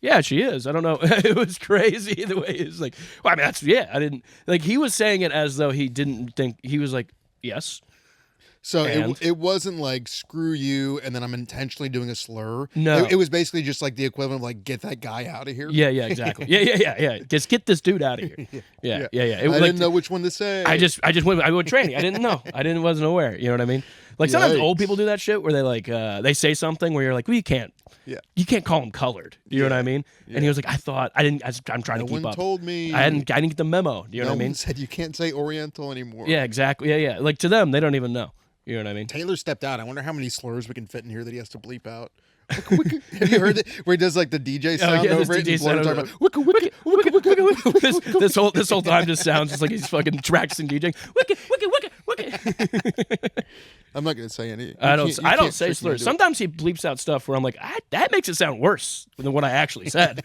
Yeah, she is. I don't know. It was crazy the way he was like, well, I mean, I didn't, like, he was saying it as though he didn't think, he was like, yes. So it wasn't like, screw you, and then I'm intentionally doing a slur. No. It was basically just like the equivalent of like, get that guy out of here. Yeah, exactly. Yeah. Just get this dude out of here. Yeah. It was I didn't know which one to say. I went training. I didn't know. Wasn't aware. You know what I mean? Like sometimes old people do that shit where they like, they say something where you're like, well, you can't call them colored. You know what I mean? Yeah. And he was like, I'm trying to keep up. No one told me. I didn't get the memo. Do you know what I mean? No one said you can't say Oriental anymore. Yeah, exactly. Yeah. Like to them, they don't even know. You know what I mean? Taylor stepped out. I wonder how many slurs we can fit in here that he has to bleep out. Have you heard it? Where he does like the DJ sound over it? This whole time just sounds just like he's fucking practicing DJing. I'm not gonna say any. I don't say slurs. Sometimes he bleeps out stuff where I'm like, that makes it sound worse than what I actually said.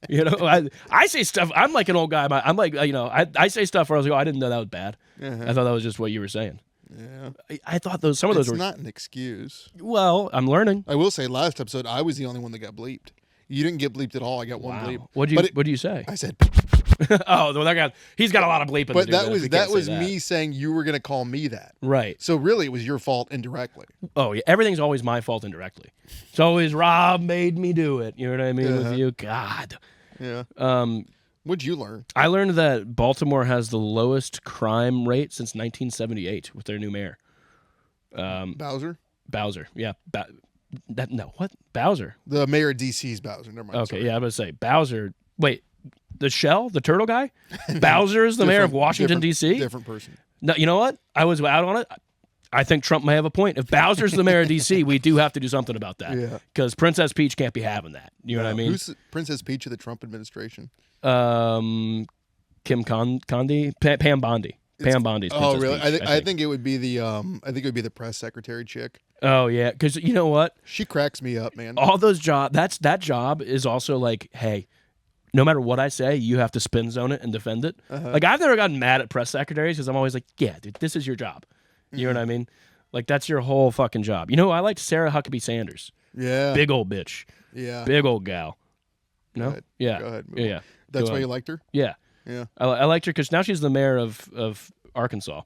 You know, I say stuff. I'm like an old guy. I'm like, I say stuff where I was like, I didn't know that was bad. I thought that was just what you were saying. Yeah, I thought some of those were. It's not an excuse. Well, I'm learning. I will say, last episode I was the only one that got bleeped. You didn't get bleeped at all. I got one bleep. What do you say? I said. Oh, that guy. He's got a lot of bleeping. But that was me saying you were going to call me that. Right. So really, it was your fault indirectly. Oh yeah, everything's always my fault indirectly. It's always Rob made me do it. You know what I mean with you? God. Yeah. What'd you learn? I learned that Baltimore has the lowest crime rate since 1978 with their new mayor. Bowser, yeah. What? Bowser? The mayor of D.C.'s Bowser. Never mind. Okay, yeah, I was going to say Bowser. Wait, the turtle guy? Bowser is the mayor of Washington, D.C.? Different person. No, you know what? I was out on it. I think Trump may have a point. If Bowser's the mayor of D.C., we do have to do something about that. Yeah. Because Princess Peach can't be having that. You know what I mean? Who's Princess Peach of the Trump administration? Kim Condi? Pam Bondi. Pam Bondi's Oh, Princess really? Peach, I think it would be the press secretary chick. Oh yeah, because you know what? She cracks me up, man. All those that job is also like, hey, no matter what I say, you have to spin zone it and defend it. Like I've never gotten mad at press secretaries because I'm always like, yeah, dude, this is your job. You know what I mean? Like that's your whole fucking job. You know, I liked Sarah Huckabee Sanders. Yeah. Big old bitch. Yeah. Big old gal. No. ahead. Yeah. Go ahead. Move Yeah. on. Yeah. That's Go why on. you liked her? Yeah. Yeah. I liked her because now she's the mayor of Arkansas,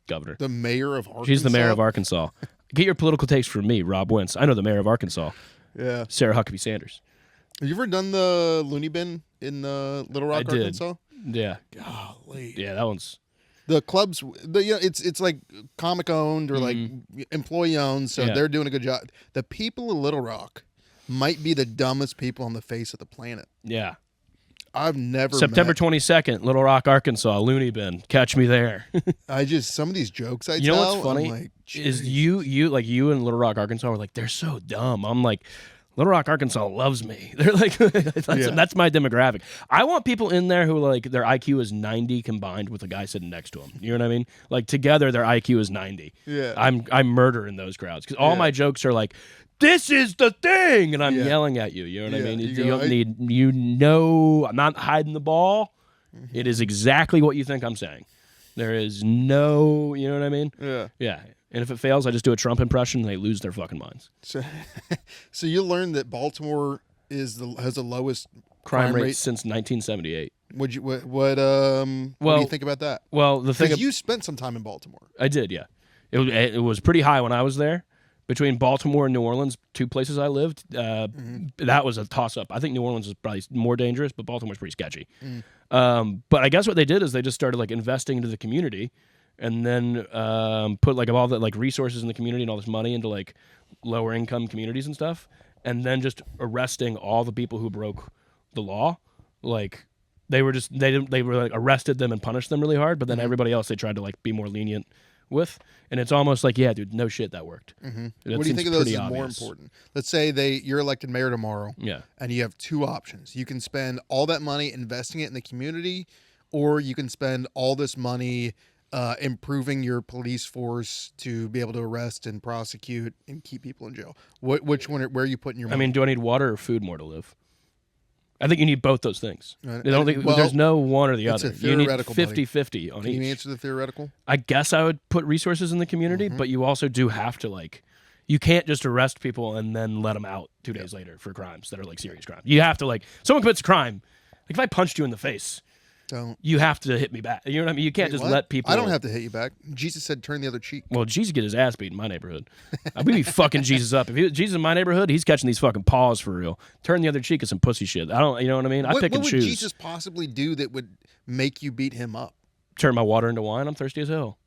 governor. The mayor of Arkansas. She's the mayor of Arkansas. Get your political takes from me, Rob Wentz. I know the mayor of Arkansas, Yeah. Sarah Huckabee Sanders. Have you ever done the loony bin in Little Rock, I did. Arkansas? Yeah. Golly. Yeah, that one's. The clubs, it's like comic owned or like employee owned, so Yeah. they're doing a good job. The people of Little Rock might be the dumbest people on the face of the planet. Yeah. I've never September met. 22nd, Little Rock, Arkansas, Looney Bin. Catch me there. Some of these jokes I You know tell, what's funny I'm like, is "Jeez." you in Little Rock, Arkansas were like, they're so dumb. I'm like, Little Rock, Arkansas loves me. They're like, that's my demographic. I want people in there who like their IQ is 90 combined with the guy sitting next to them. You know what I mean? Like together their IQ is 90. Yeah. I'm murdering those crowds because all Yeah. my jokes are like, this is the thing, and I'm Yeah. yelling at you. You know what I Yeah, mean? you You go, don't need. You know, I'm not hiding the ball. It is exactly what you think I'm saying. There is no. You know what I mean? Yeah. Yeah. And if it fails, I just do a Trump impression, and they lose their fucking minds. So, so you learned that Baltimore has the lowest Crime rate since 1978. What do you think about that? Well, the thing Because you spent some time in Baltimore. I did, yeah. It was pretty high when I was there. Between Baltimore and New Orleans, two places I lived, that was a toss-up. I think New Orleans is probably more dangerous, but Baltimore's pretty sketchy. But I guess what they did is they just started like investing into the community, and then put like all the like resources in the community and all this money into like lower income communities and stuff, and then just arresting all the people who broke the law. Like they were like arrested them and punished them really hard, but then everybody else they tried to like be more lenient with, and it's almost like, yeah, dude, no shit, that worked. What do you think of those is more important? Let's say you're elected mayor tomorrow, Yeah. and you have two options. You can spend all that money investing it in the community, or you can spend all this money improving your police force to be able to arrest and prosecute and keep people in jail. Which one? Where are you putting your money? I mean, do I need water or food more to live? I think you need both those things. Right. I don't think Well, there's no one or the it's other. a You need theoretical, buddy. 50-50 on Can you each. answer the theoretical? I guess I would put resources in the community, but you also do have to like, you can't just arrest people and then let them out 2 days later for crimes that are like serious crimes. You have to like, someone commits a crime, like if I punched you in the face, Don't. you have to hit me back. You know what I mean? You can't Wait, just what? let people. I don't have to hit you back. Jesus said, "Turn the other cheek." Well, Jesus get his ass beat in my neighborhood. We'd be fucking Jesus up. If Jesus in my neighborhood, he's catching these fucking paws for real. Turn the other cheek is some pussy shit. I don't, you know what I mean? I pick what and would choose. Jesus possibly do that would make you beat him up? Turn my water into wine. I'm thirsty as hell.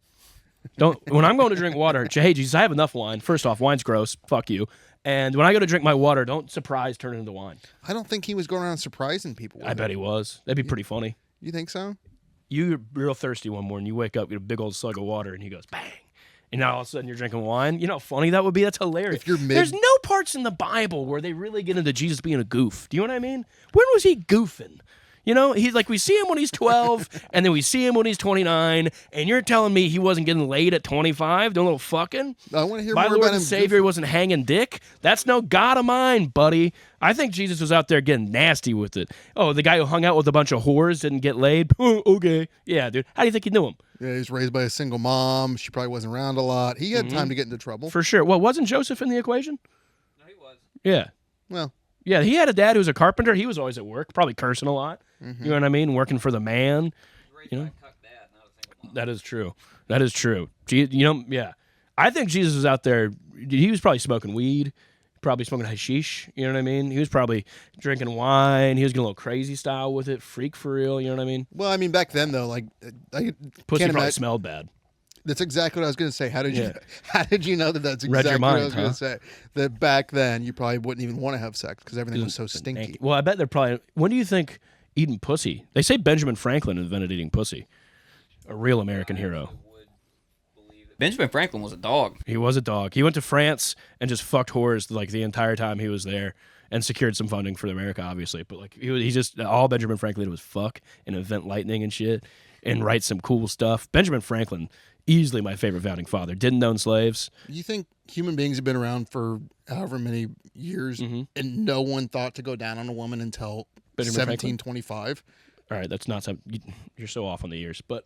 Don't. When I'm going to drink water, hey Jesus, I have enough wine. First off, wine's gross. Fuck you. And when I go to drink my water, don't surprise turn it into wine. I don't think he was going around surprising people. with I it. bet he was. That'd be pretty funny. You think so? You're real thirsty one morning. You wake up, get a big old slug of water, and he goes bang. And now all of a sudden you're drinking wine. You know how funny that would be? That's hilarious. If you're mid- There's no parts in the Bible where they really get into Jesus being a goof. Do you know what I mean? When was he goofing? You know, he's like, we see him when he's 12, and then we see him when he's 29, and you're telling me he wasn't getting laid at 25, doing a little fucking? I want to hear My more Lord about and him. Savior, he wasn't hanging dick? That's no God of mine, buddy. I think Jesus was out there getting nasty with it. Oh, the guy who hung out with a bunch of whores didn't get laid? Oh, okay. Yeah, dude. How do you think he knew him? Yeah, he was raised by a single mom. She probably wasn't around a lot. He had time to get into trouble. For sure. Well, wasn't Joseph in the equation? No, he was. Yeah. Well, Yeah, he had a dad who was a carpenter. He was always at work, probably cursing a lot. You know what I mean? Working for the man. Raised You know? by a cuck dad, not a single mom. That is true. That is true. You know, yeah. I think Jesus was out there. He was probably smoking weed, probably smoking hashish. You know what I mean? He was probably drinking wine. He was getting a little crazy style with it. Freak for real. You know what I mean? I mean, back then though, like I Pussy can't probably imagine. smelled bad. That's exactly what I was going to say. How did you? Yeah. How did you know that? That's Read exactly your what I mind, was going huh? to say. That back then you probably wouldn't even want to have sex because everything was so stinky. Well, I bet they're probably. When do you think eating pussy? They say Benjamin Franklin invented eating pussy. A real American hero. Would believe it. Benjamin Franklin was a dog. He was a dog. He went to France and just fucked whores like the entire time he was there, and secured some funding for America, obviously. But like he just all Benjamin Franklin did was fuck and invent lightning and shit. and write some cool stuff. Benjamin Franklin, easily my favorite founding father. Didn't own slaves. You think human beings have been around for however many years, and no one thought to go down on a woman until Benjamin 1725? All right, that's not something. You're so off on the years. But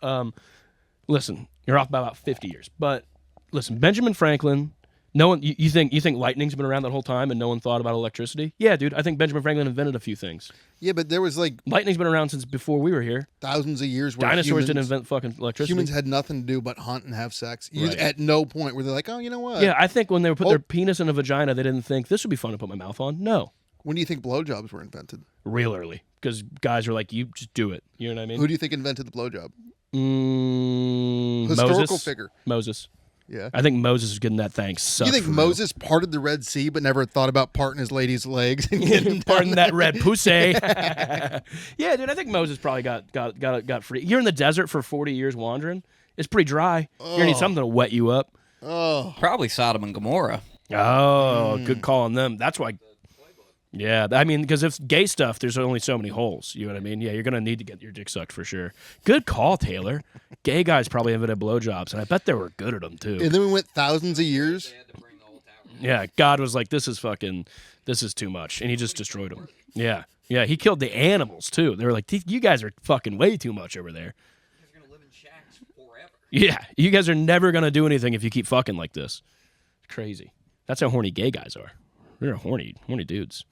listen, you're off by about 50 years. But listen, Benjamin Franklin. No one. You think lightning's been around that whole time and no one thought about electricity? Yeah, dude. I think Benjamin Franklin invented a few things. Yeah, but there was like Lightning's been around since before we were here. thousands of years where Dinosaurs didn't invent fucking electricity. humans had nothing to do but hunt and have sex. Right. At no point were they like, oh, you know what? Yeah, I think when they put their penis in a vagina, they didn't think this would be fun to put my mouth on. No, When do you think blowjobs were invented? real early because guys were like, you just do it. You know what I mean? Who do you think invented the blowjob? Historical Historical figure. Moses. Yeah. I think Moses is getting that thing sucked. You think for real. Moses parted the Red Sea but never thought about parting his lady's legs? And getting Pardon down that red pussy. Yeah, dude. I think Moses probably got free. You're in the desert for 40 years wandering. It's pretty dry. You're gonna need something to wet you up. Oh, Probably Sodom and Gomorrah. Oh, good call on them. That's why. Yeah, I mean, because if gay stuff, there's only so many holes. You know what I mean? Yeah, you're gonna need to get your dick sucked for sure. Good call, Taylor. Gay guys probably invented blowjobs, and I bet they were good at them too. and then we went thousands of years. Yeah, God was like, this is too much, and he just destroyed them. Yeah, yeah, he killed the animals too. They were like, you guys are fucking way too much over there. You're gonna live in shacks forever. Yeah, you guys are never gonna do anything if you keep fucking like this. Crazy. That's how horny gay guys are. They're horny dudes.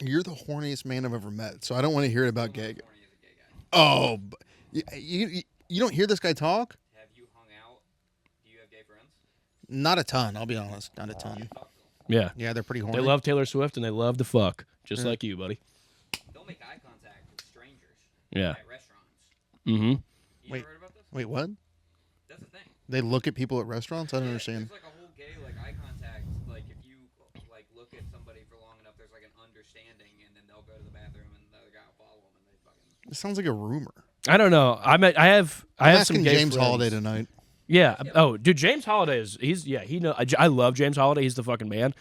You're the horniest man I've ever met, so I don't want to hear it about gay. Oh, you don't hear this guy talk? Have you hung out? Do you have gay friends? Not a ton, I'll be honest. Not a ton. Yeah, Yeah, they're pretty horny. they love Taylor Swift and they love to fuck, just like you, buddy. They'll make eye contact with strangers Yeah. at restaurants. Mm-hmm. You Wait. ever heard about this? Wait, what? That's the thing. They look at people at restaurants? I don't understand. There's like a whole gay like eye contact. Like if you like look at somebody for long enough, there's like an understanding, and then they'll go to the bathroom, and the other guy will follow them, and they fucking. It sounds like a rumor. I don't know. I have I'm some asking gay James friends. Holiday tonight. Yeah. Oh, dude, James Holiday he know. I love James Holiday. He's the fucking man.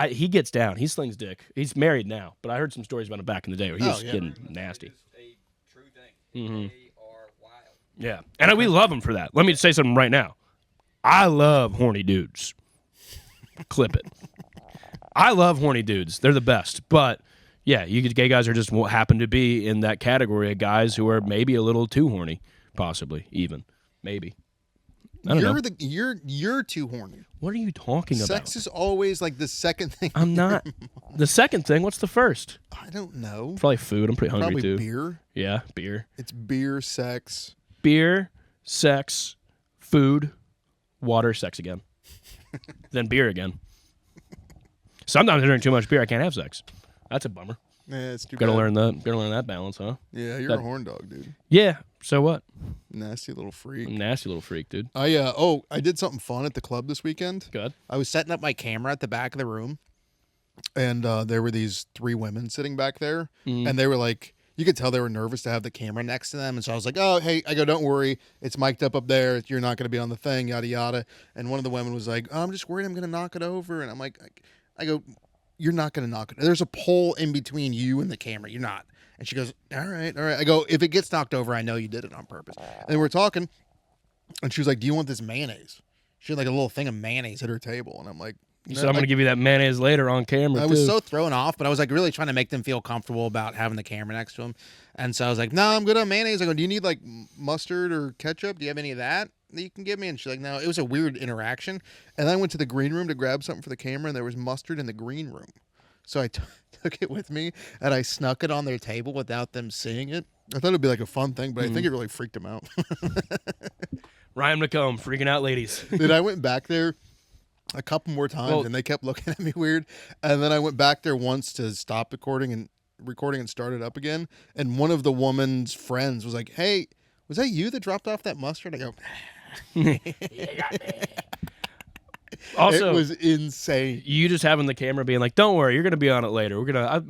He gets down. He slings dick. He's married now, but I heard some stories about him back in the day where he was getting nasty. It's a true thing. They are wild. Yeah, and we love him for that. Let me say something right now. I love horny dudes. Clip it. I love horny dudes. They're the best. But yeah, gay guys are just happen to be in that category of guys who are maybe a little too horny, possibly even maybe. I don't know. You're too horny. What are you talking about? Sex is always like the second thing. I'm not. The second thing. What's the first? I don't know. Probably food. I'm pretty hungry Probably too. beer. Yeah, beer. It's beer, sex. Beer, sex, food, water, sex again. Then beer again. Sometimes I drink too much beer, I can't have sex. That's a bummer. Yeah, it's too Gotta bad. learn that balance, huh? Yeah, you're a horn dog, dude. Yeah. So what? Nasty little freak. Nasty little freak, dude. I did something fun at the club this weekend. Good. I was setting up my camera at the back of the room, and there were these three women sitting back there, and they were like, you could tell they were nervous to have the camera next to them, and so I was like, oh, hey, I go, don't worry, it's mic'd up there, you're not going to be on the thing, yada, yada, and one of the women was like, oh, I'm just worried I'm going to knock it over, and I'm like, I go, you're not going to knock it. There's a pole in between you and the camera. You're not. And she goes, all right. I go, if it gets knocked over, I know you did it on purpose. And we're talking, and she was like, do you want this mayonnaise? She had like a little thing of mayonnaise at her table. And I'm like, You said I'm going to give you that mayonnaise later on camera, I too. was so thrown off, but I was like really trying to make them feel comfortable about having the camera next to them. And so I was like, no, I'm good on mayonnaise. I go, do you need like mustard or ketchup? Do you have any of that you can give me? And she's like, no. It was a weird interaction. And then I went to the green room to grab something for the camera, and there was mustard in the green room. So I took it with me, and I snuck it on their table without them seeing it. I thought it would be like a fun thing, but I think it really freaked them out. Ryan McComb, freaking out ladies. Dude, I went back there a couple more times, and they kept looking at me weird. And then I went back there once to stop recording and start it up again. And one of the woman's friends was like, hey, was that you that dropped off that mustard? I go, Also, it was insane. you just having the camera being like, "Don't worry, you're gonna be on it later.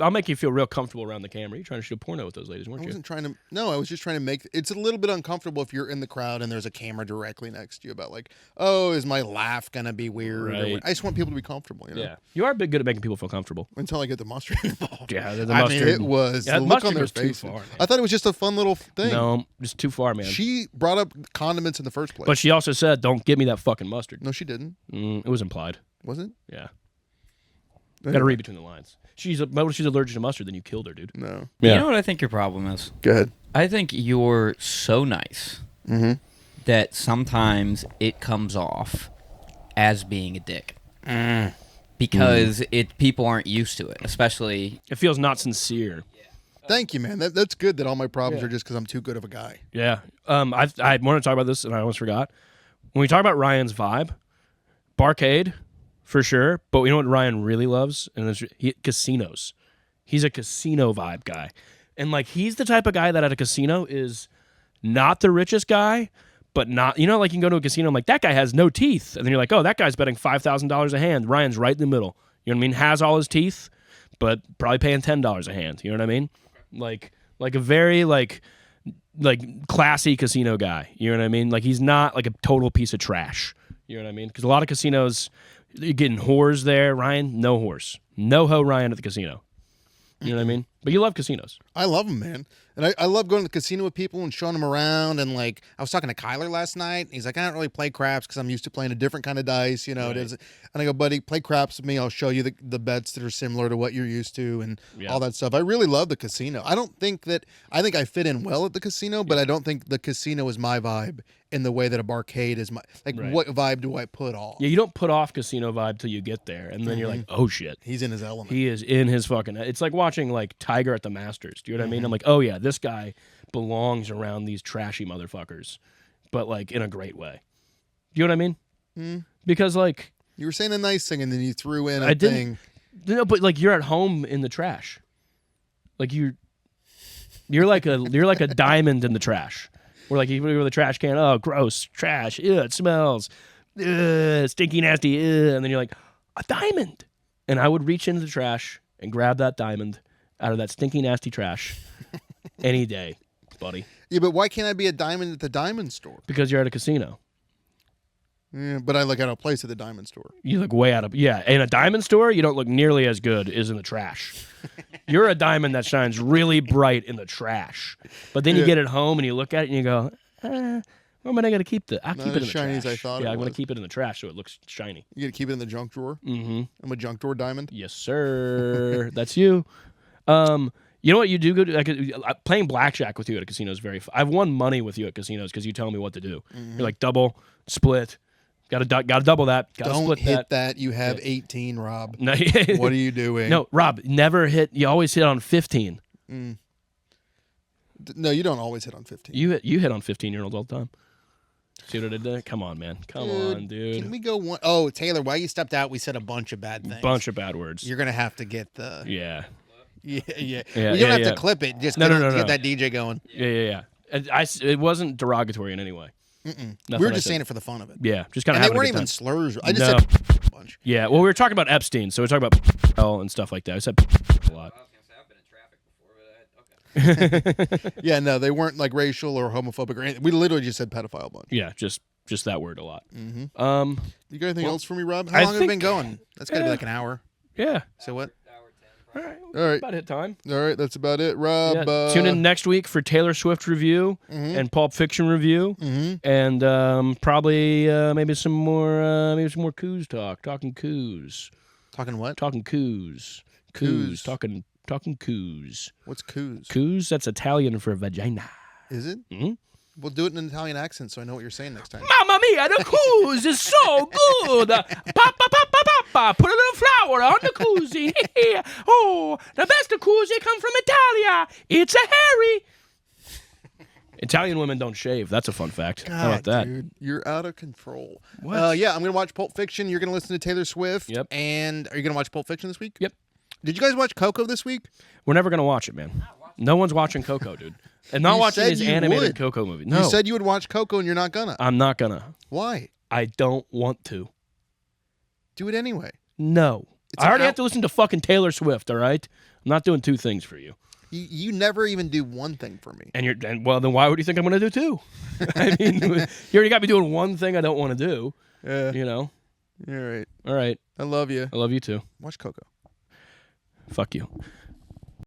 I'll make you feel real comfortable around the camera." You're trying to shoot a porno with those ladies, weren't I you? wasn't trying to. No, I was just trying to make. It's a little bit uncomfortable if you're in the crowd and there's a camera directly next to you. About like, oh, is my laugh gonna be weird? Right. I just want people to be comfortable. You know? Yeah, you are a bit good at making people feel comfortable. Until I get the mustard involved. Yeah, the I mustard. mean, it was Yeah, the the look on mustard their goes too face. far, man. I thought it was just a fun little thing. No, just too far, man. She brought up condiments in the first place. But she also said, "Don't give me that fucking mustard." No, she didn't. It was implied. Was it? Yeah. Got to read between the lines. She's allergic to mustard, then you killed her, dude. No. Yeah. You know what I think your problem is? Go ahead. I think you're so nice that sometimes it comes off as being a dick. Because people aren't used to it, especially... It feels not sincere. Thank you, man. That's good that all my problems are just because I'm too good of a guy. Yeah. I wanted to talk about this, and I almost forgot. When we talk about Ryan's vibe, Barcade, for sure. But you know what Ryan really loves? And casinos. He's a casino vibe guy. And, like, he's the type of guy that at a casino is not the richest guy, but not, you know, like you can go to a casino, I'm like, that guy has no teeth. And then you're like, oh, that guy's betting $5,000 a hand. Ryan's right in the middle. You know what I mean? Has all his teeth, but probably paying $10 a hand. You know what I mean? Like a very, like classy casino guy. You know what I mean? Like, he's not like a total piece of trash. You know what I mean? Because a lot of casinos, you're getting whores there. Ryan, no whores. No ho Ryan at the casino. You know what I mean? But you love casinos. I love them, man. And I love going to the casino with people and showing them around. And, like, I was talking to Kyler last night. He's like, I don't really play craps because I'm used to playing a different kind of dice. You know, Right. it is. And I go, buddy, play craps with me. I'll show you the bets that are similar to what you're used to and all that stuff. I really love the casino. I think I fit in well at the casino, but I don't think the casino is my vibe in the way that a barcade is my, like, Right. what vibe do I put off? Yeah, you don't put off casino vibe till you get there. And then you're like, oh, shit. He's in his element. He is in his fucking... It's like watching, like, Tiger at the Masters. Do you know what I mean? I'm like, oh, yeah, this guy belongs around these trashy motherfuckers, but, like, in a great way. Do you know what I mean? Because, like... You were saying a nice thing, and then you threw in I a didn't- thing. No, but, like, you're at home in the trash. Like, you're like a diamond in the trash. We're like, you go to the trash can, oh, gross, trash, ew, it smells, stinky, nasty, and then you're like, a diamond. And I would reach into the trash and grab that diamond out of that stinky, nasty trash any day, buddy. Yeah, but why can't I be a diamond at the diamond store? Because you're at a casino. Yeah, but I look at a place at the diamond store. You look way out of... Yeah, in a diamond store, you don't look nearly as good as in the trash. You're a diamond that shines really bright in the trash. But then you get it home and you look at it and you go, where am I going to keep the... I'll Not keep it in as the shiny trash. as I thought it I'm going was. to keep it in the trash so it looks shiny. You got to keep it in the junk drawer. Mm-hmm. I'm a junk drawer diamond. Yes, sir. That's you. You know what you do good? Like, playing blackjack with you at a casino is very fun. I've won money with you at casinos because you tell me what to do. You're like, double, split. Got to double that. Got to Don't split hit that. that. You have 18, Rob. No, What are you doing? No, Rob, never hit. You always hit on 15. No, you don't always hit on 15. You hit on 15-year-olds all the time. See what I did there? Come on, man. Come on, dude. Can we go one? Oh, Taylor, while you stepped out, we said a bunch of bad things. Bunch of bad words. You're going to have to get the... Yeah. Yeah. Yeah, You're yeah, going to have yeah. to clip it. Just No, get, no, no, get no. that DJ going. Yeah. It wasn't derogatory in any way. We Nothing were I just said. saying it for the fun of it. Yeah, just kind of And they having a weren't good even time. slurs. I just No. said a bunch. Yeah, well, we were talking about Epstein, so we were talking about L and stuff like that. I said a lot. I was gonna say I've been in traffic before, but okay. Yeah, no, they weren't like racial or homophobic or anything. We literally just said pedophile bunch. Yeah, just that word a lot. You got anything else for me, Rob? How I long have we been think- going? That's got to be like an hour. Yeah. So what? All right. All right. About hit time. All right, that's about it, Rob. Yeah, tune in next week for Taylor Swift review and Pulp Fiction review, and probably maybe some more coos talk. Talking coos. Talking what? Talking coos. Coos. Talking coos. What's coos? Coos, that's Italian for vagina. Is it? Mhm. We'll do it in an Italian accent so I know what you're saying next time. Mamma mia, the coos is so good. Papa, put a little flour on the koozie. Oh, the best of koozie come from Italia. It's a Harry. Italian women don't shave. That's a fun fact. How about that? Dude, you're out of control. What? Yeah, I'm going to watch Pulp Fiction. You're going to listen to Taylor Swift. Yep. And are you going to watch Pulp Fiction this week? Yep. Did you guys watch Coco this week? We're never going to watch it, man. No one's watching Coco, dude. And not You watching said his you animated would. Coco movie. No. You said you would watch Coco and you're not going to. I'm not going to. Why? I don't want to. Do it anyway. No. It's I an already out- have to listen to fucking Taylor Swift, all right? I'm not doing two things for you. You never even do one thing for me. Well, then why would you think I'm going to do two? I mean, you already got me doing one thing I don't want to do. Yeah. You know? You're right. All right. I love you. I love you too. Watch Coco. Fuck you.